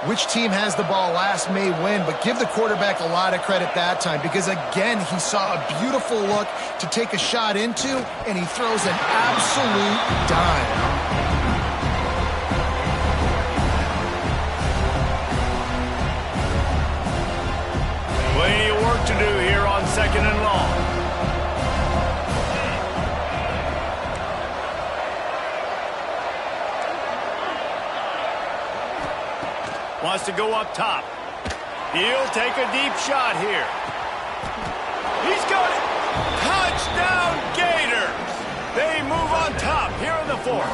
D: which team has the ball last may win, but give the quarterback a lot of credit that time because, again, he saw a beautiful look to take a shot into, and he throws an absolute dime.
A: Plenty of work to do here on second and long. Wants to go up top. He'll take a deep shot here. He's got it. Touchdown, Gators. They move on top here in the fourth.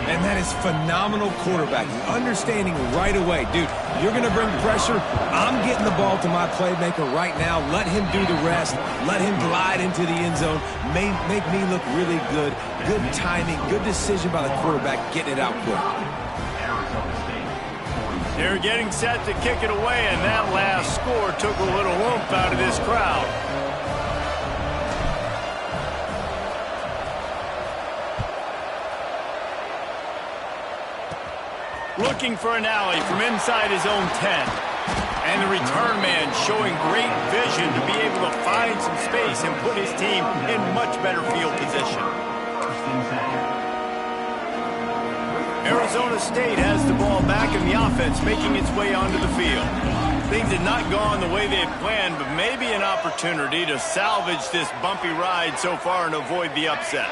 C: And that is phenomenal quarterbacking. Understanding right away. Dude, you're going to bring pressure. I'm getting the ball to my playmaker right now. Let him do the rest. Let him glide into the end zone. Make me look really good. Good timing. Good decision by the quarterback getting it out quick.
A: They're getting set to kick it away, and that last score took a little oomph out of this crowd. Looking for an alley from inside his own 10. And the return man showing great vision to be able to find some space and put his team in much better field position. Arizona State has the ball back in the offense, making its way onto the field. Things did not go on the way they had planned, but maybe an opportunity to salvage this bumpy ride so far and avoid the upset.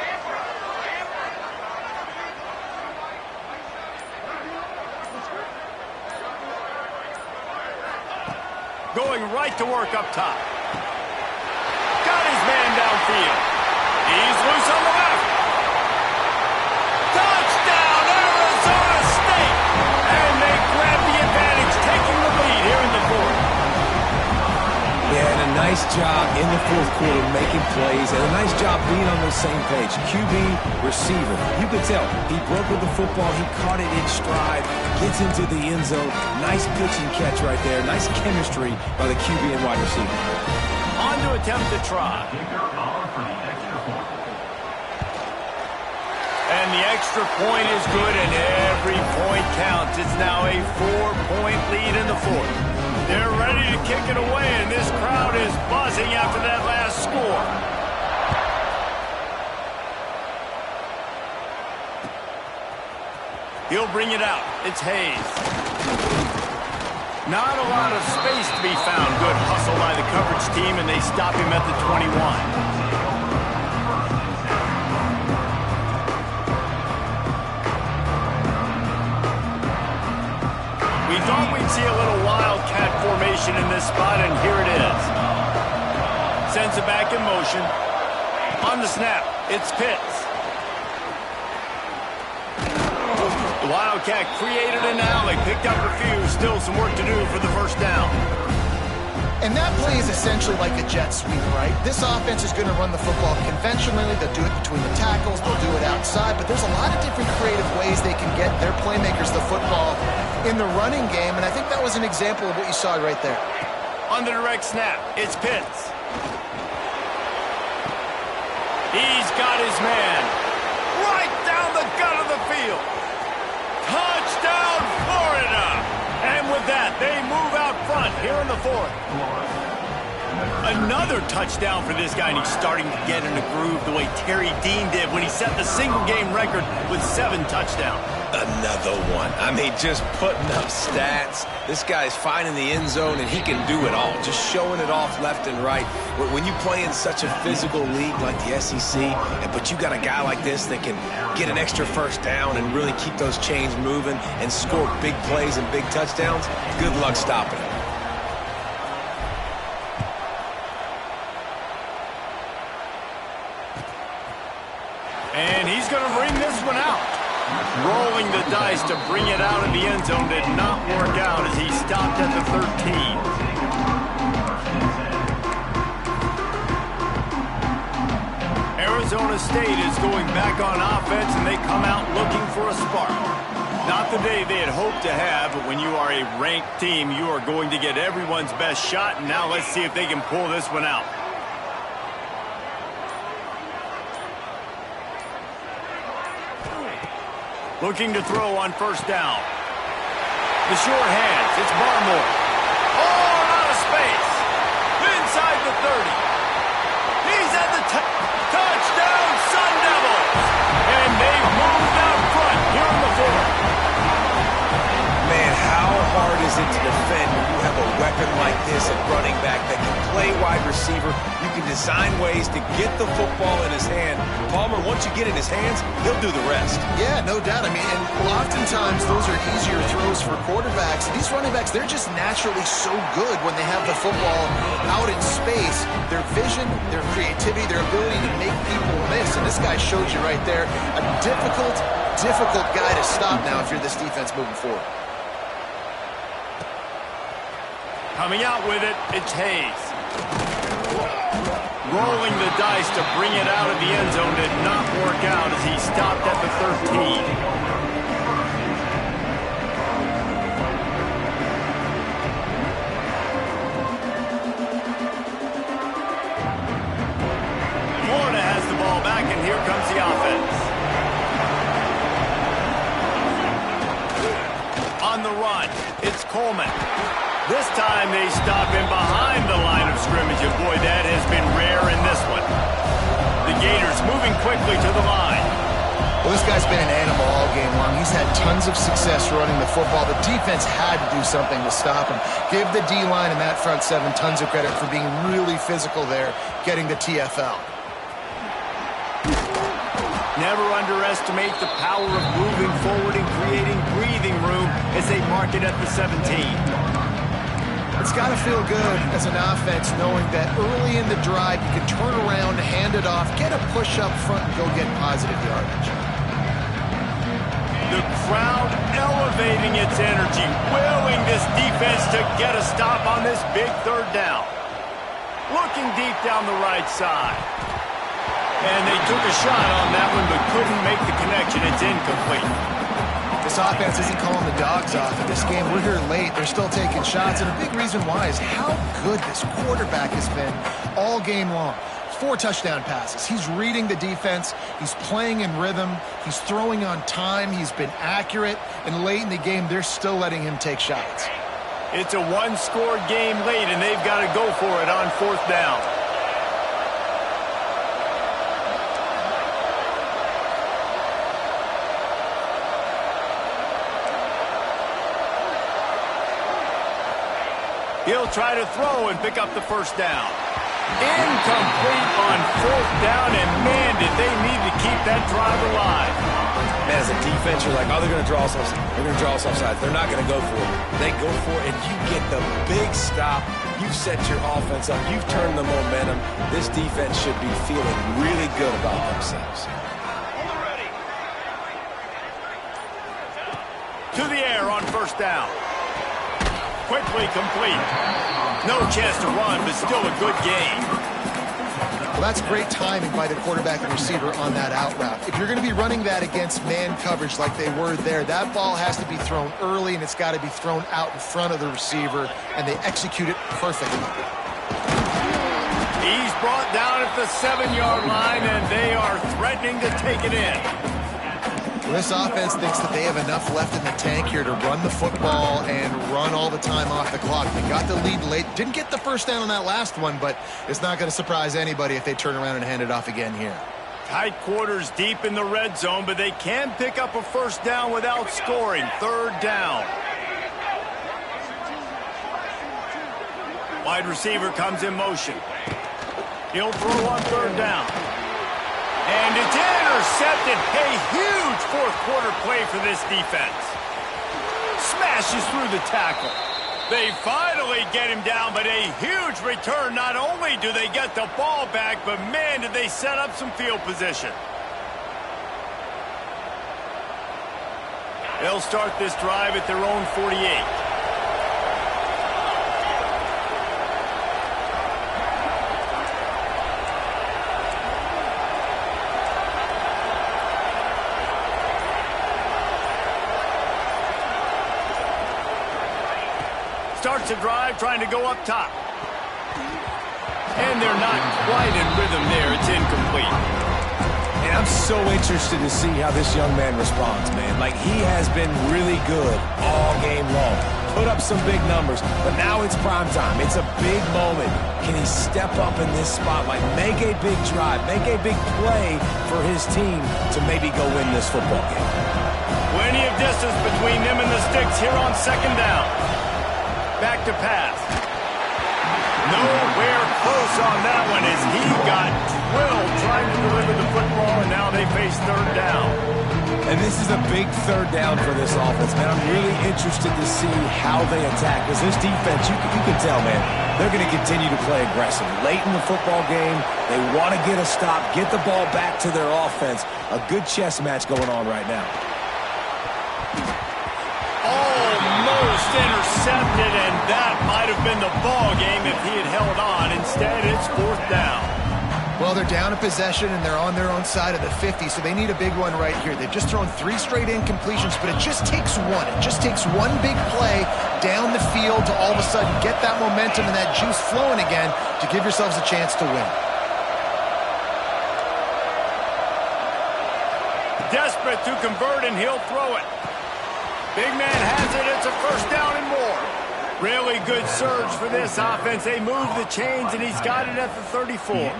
A: Going right to work up top. Got his man downfield. He's loose on the left. Touchdown, Arizona State! And they grab the advantage, taking the lead here in the fourth.
C: Yeah, and a nice job in the fourth quarter making plays, and a nice job being on the same page. QB, receiver. You could tell he broke with the football. He caught it in stride, gets into the end zone. Nice pitch and catch right there. Nice chemistry by the QB and wide receiver.
A: On to attempt to try. And the extra point is good, and every point counts. It's now a 4-point lead in the fourth. They're ready to kick it away, and this crowd is buzzing after that last score. He'll bring it out. It's Hayes. Not a lot of space to be found. Good hustle by the coverage team, and they stop him at the 21. We thought we'd see a little wildcat formation in this spot, and here it is. Sends it back in motion. On the snap, it's Pitts. The wildcat created an alley, picked up a few, still some work to do for the first down.
D: And that play is essentially like a jet sweep, right? This offense is going to run the football conventionally. They'll do it between the tackles. They'll do it outside. But there's a lot of different creative ways they can get their playmakers the football in the running game. And I think that was an example of what you saw right there.
A: On the direct snap, it's Pitts. He's got his man right down the gut of the field. Touchdown, Florida! And with that, they move out front here in the fourth. Another touchdown for this guy, and he's starting to get in a groove the way Terry Dean did when he set the single-game record with 7 touchdowns.
C: Another one. I mean, just putting up stats. This guy's finding the end zone, and he can do it all. Just showing it off left and right. When you play in such a physical league like the SEC, but you got a guy like this that can get an extra first down and really keep those chains moving and score big plays and big touchdowns, good luck stopping him.
A: And he's going to bring this one out. Rolling the dice to bring it out of the end zone did not work out as he stopped at the 13. Arizona State is going back on offense, and they come out looking for a spark. Not the day they had hoped to have, but when you are a ranked team, you are going to get everyone's best shot, and now let's see if they can pull this one out. Looking to throw on first down. The short hands, it's Barmore. Oh, out of space. Inside the 30. He's at the touchdown, Sun Devils. And they've moved out front here in the fourth.
C: Man, how hard is it to defend when you have a weapon like this at running back that can play wide receiver? You can design ways to get the football in his hand. Palmer, once you get in his hands, he'll do the rest.
D: Yeah, no doubt. I mean, and oftentimes those are easier throws for quarterbacks. These running backs, they're just naturally so good when they have the football out in space. Their vision, their creativity, their ability to make people miss. And this guy showed you right there a difficult guy to stop now if you're this defense moving forward.
A: Coming out with it, it's Hayes. Rolling the dice to bring it out of the end zone did not work out as he stopped at the 13. Florida has the ball back, and here comes the offense. On the run, it's Coleman. This time they stop him behind the line of scrimmage, and boy, that has been rare in this one. The Gators moving quickly to the line.
D: Well, this guy's been an animal all game long. He's had tons of success running the football. The defense had to do something to stop him. Give the D-line and that front seven tons of credit for being really physical there, getting the TFL.
A: Never underestimate the power of moving forward and creating breathing room as they mark it at the 17.
D: It's got to feel good as an offense knowing that early in the drive you can turn around, hand it off, get a push up front, and go get positive yardage.
A: The crowd elevating its energy, willing this defense to get a stop on this big third down. Looking deep down the right side. And they took a shot on that one but couldn't make the connection. It's incomplete.
D: This offense isn't calling the dogs off in this game. We're here late. They're still taking shots, and a big reason why is how good this quarterback has been all game long. 4 touchdown passes. He's reading the defense. He's playing in rhythm. He's throwing on time. He's been accurate. And late in the game, they're still letting him take shots.
A: It's a one-score game late, and they've got to go for it on fourth down. He'll try to throw and pick up the first down. Incomplete on fourth down, and man, did they need to keep that drive alive.
C: Man, as a defense, you're like, oh, they're going to draw us offside. They're going to draw us offside. They're not going to go for it. They go for it, and you get the big stop. You've set your offense up. You've turned the momentum. This defense should be feeling really good about themselves.
A: To the air on first down. Quickly complete. No chance to run, but still a good game.
D: Well, that's great timing by the quarterback and receiver on that out route. If you're going to be running that against man coverage like they were there, that ball has to be thrown early, and it's got to be thrown out in front of the receiver, and they execute it perfectly.
A: He's brought down at the 7-yard line, and they are threatening to take it in.
D: Well, this offense thinks that they have enough left in the tank here to run the football and run all the time off the clock. They got the lead late. Didn't get the first down on that last one, but it's not going to surprise anybody if they turn around and hand it off again here.
A: Tight quarters deep in the red zone, but they can pick up a first down without scoring. Third down. Wide receiver comes in motion. He'll throw on third down. And it's intercepted. A huge fourth-quarter play for this defense. Smashes through the tackle. They finally get him down, but a huge return. Not only do they get the ball back, but man, did they set up some field position. They'll start this drive at their own 48. Starts the drive trying to go up top. And they're not quite in rhythm there. It's incomplete.
C: And I'm so interested to see how this young man responds, man. Like, he has been really good all game long. Put up some big numbers, but now it's prime time. It's a big moment. Can he step up in this spotlight, make a big drive, make a big play for his team to maybe go win this football game?
A: Plenty of distance between them and the sticks here on second down. Back to pass. Nowhere close on that one as he got drilled trying to deliver the football, and now they face third down.
C: And this is a big third down for this offense, man. I'm really interested to see how they attack. Because this defense, you can tell, man, they're going to continue to play aggressive. Late in the football game, they want to get a stop, get the ball back to their offense. A good chess match going on right now.
A: Almost intercepted, and that might have been the ball game if he had held on. Instead, it's fourth down.
D: Well, they're down a possession, and they're on their own side of the 50, so they need a big one right here. They've just thrown 3 straight incompletions, but it just takes one. It just takes one big play down the field to all of a sudden get that momentum and that juice flowing again to give yourselves a chance to win.
A: Desperate to convert, and he'll throw it. Big man has it. It's a first down and more. Really good surge for this offense. They move the chains, and he's got it at the 34.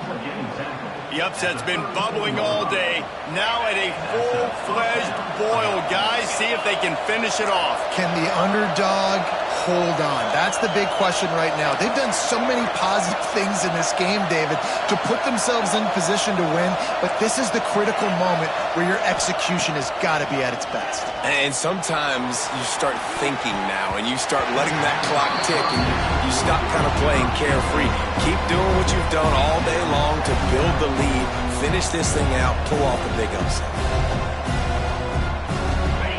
A: The upset's been bubbling all day. Now at a full-fledged boil. Guys, see if they can finish it off.
D: Can the underdog hold on? That's the big question right now. They've done so many positive things in this game, David, to put themselves in position to win, but this is the critical moment where your execution has got to be at its best.
C: And sometimes you start thinking now, and you start letting that clock tick, and you stop kind of playing carefree. Keep doing what you've done all day long to build the lead, finish this thing out, pull off the big upset.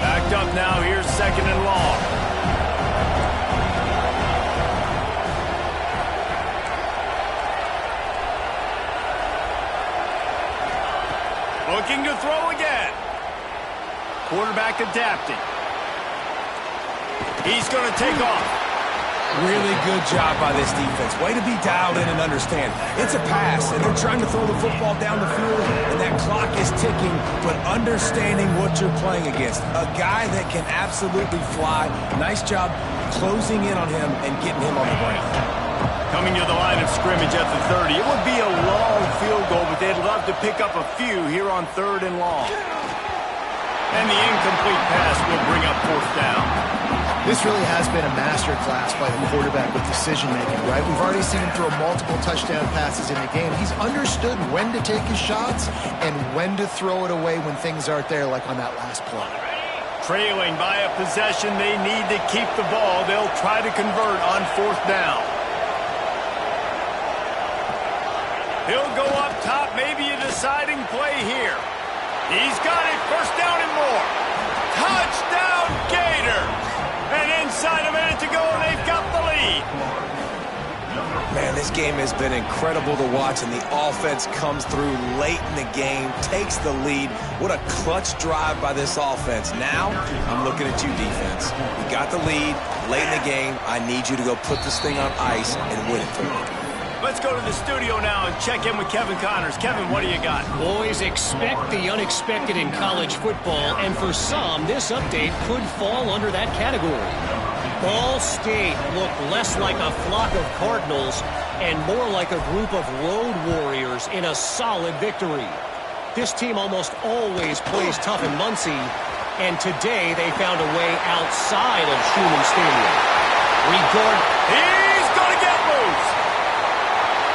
A: Backed up now. Here's second and long. Looking to throw again. Quarterback adapting. He's going to take off.
C: Really good job by this defense. Way to be dialed in and understand. It's a pass, and they're trying to throw the football down the field, and that clock is ticking, but understanding what you're playing against. A guy that can absolutely fly. Nice job closing in on him and getting him on the ground.
A: Coming to the line of scrimmage at the 30. It would be a long field goal, but they'd love to pick up a few here on third and long. And the incomplete pass will bring up fourth down.
D: This really has been a master class by the quarterback with decision-making, right? We've already seen him throw multiple touchdown passes in the game. He's understood when to take his shots and when to throw it away when things aren't there, like on that last play.
A: Trailing by a possession, they need to keep the ball. They'll try to convert on fourth down. He'll go up top, maybe a deciding play here. He's got it, first down and more. Touchdown, Gators! And inside a minute to go, and they've got the lead.
C: Man, this game has been incredible to watch, and the offense comes through late in the game, takes the lead. What a clutch drive by this offense. Now, I'm looking at you, defense. You got the lead late in the game. I need you to go put this thing on ice and win it for me.
A: Let's go to the studio now and check in with Kevin Connors. Kevin, what do you got?
E: Boys, expect the unexpected in college football, and for some, this update could fall under that category. Ball State looked less like a flock of Cardinals and more like a group of road warriors in a solid victory. This team almost always plays tough in Muncie, and today they found a way outside of Schumann Stadium.
A: He's going to get loose.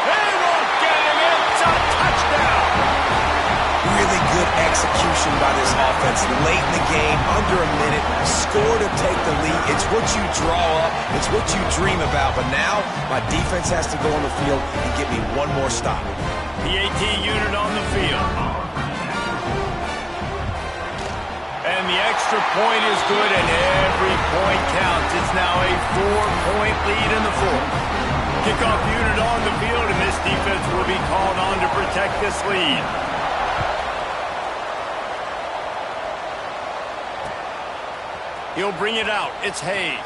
A: They won't get him. It's a touchdown.
C: Really good execution by this offense. Late in the game, under a minute, score to take the lead. It's what you draw up. It's what you dream about. But now, my defense has to go on the field and get me one more stop.
A: PAT unit on the field. And the extra point is good, and every point counts. It's now a 4-point lead in the fourth. Kickoff unit on the field, and this defense will be called on to protect this lead. He'll bring it out. It's Hayes.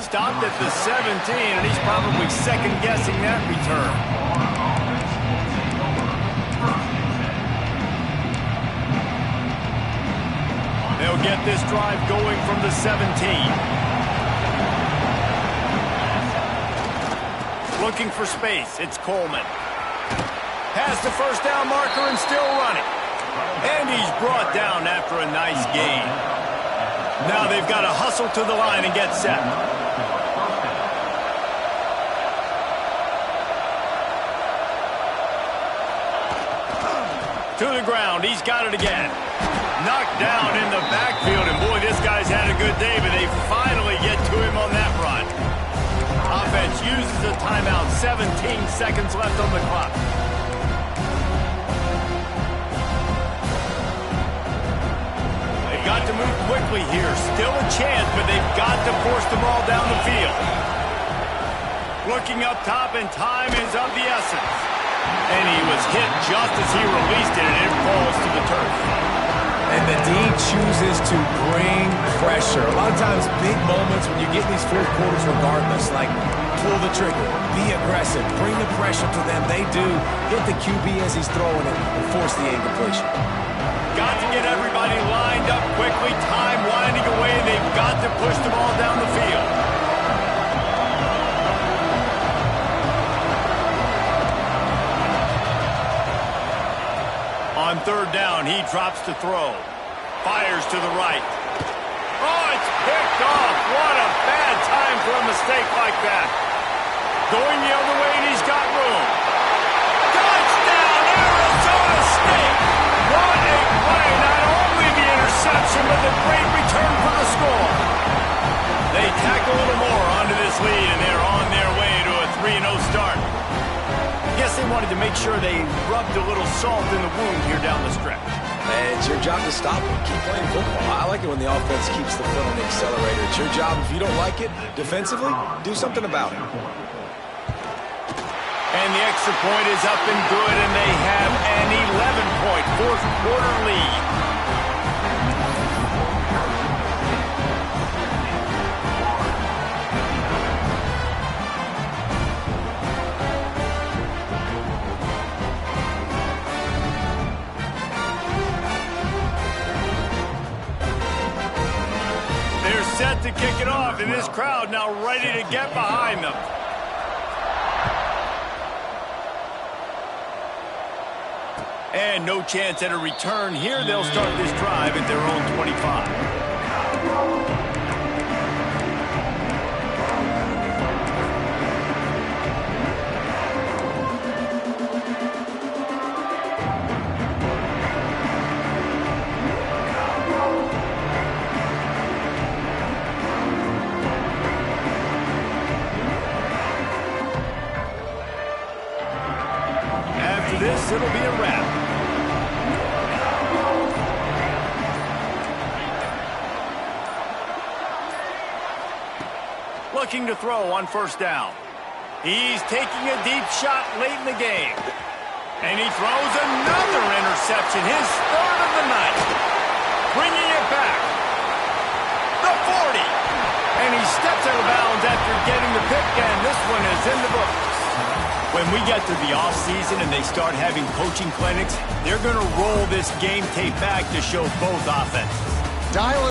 A: stopped at the 17, and he's probably second-guessing that return. They'll get this drive going from the 17. Looking for space. It's Coleman. Has the first down marker and still running. And he's brought down after a nice gain. Now they've got to hustle to the line and get set. To the ground. He's got it again. Knocked down in the backfield. And boy, this guy's had a good day, but they finally get to him on that run. Offense uses a timeout. 17 seconds left on the clock. They've got to move quickly here. Still a chance, but they've got to force the ball down the field. Looking up top, and time is of the essence. And he was hit just as he released it, and it falls to the turf.
C: And the D chooses to bring pressure. A lot of times, big moments when you get in these fourth quarters regardless, like pull the trigger, be aggressive, bring the pressure to them. They do. Hit the QB as he's throwing it and force the incompletion.
A: Got to get everybody lined up quickly. Time winding away. They've got to push the ball down the field. On third down, he drops to throw. Fires to the right. Oh, it's picked off. What a bad time for a mistake like that. Going the other way, and he's got room. Touchdown, Arizona State. What a play. Not only the interception, but the great return for the score. They tack a little more onto this lead, and they're on their way to a 3-0 start. Guess they wanted to make sure they rubbed a little salt in the wound here down the stretch.
C: It's your job to stop them. Keep playing football. I like it when the offense keeps the foot on the accelerator. It's your job. If you don't like it defensively, do something about it.
A: And the extra point is up and good, and they have an 11-point fourth-quarter lead. Set to kick it off, and this crowd now ready to get behind them. And no chance at a return here. They'll start this drive at their own 25. This, it'll be a wrap. Looking to throw on first down. He's taking a deep shot late in the game. And he throws another interception, his third of the night. Bringing it back. The 40. And he steps out of bounds after getting the pick, and this one is in the books. When we get to the offseason and they start having coaching clinics, they're going to roll this game tape back to show both offenses.
D: Dial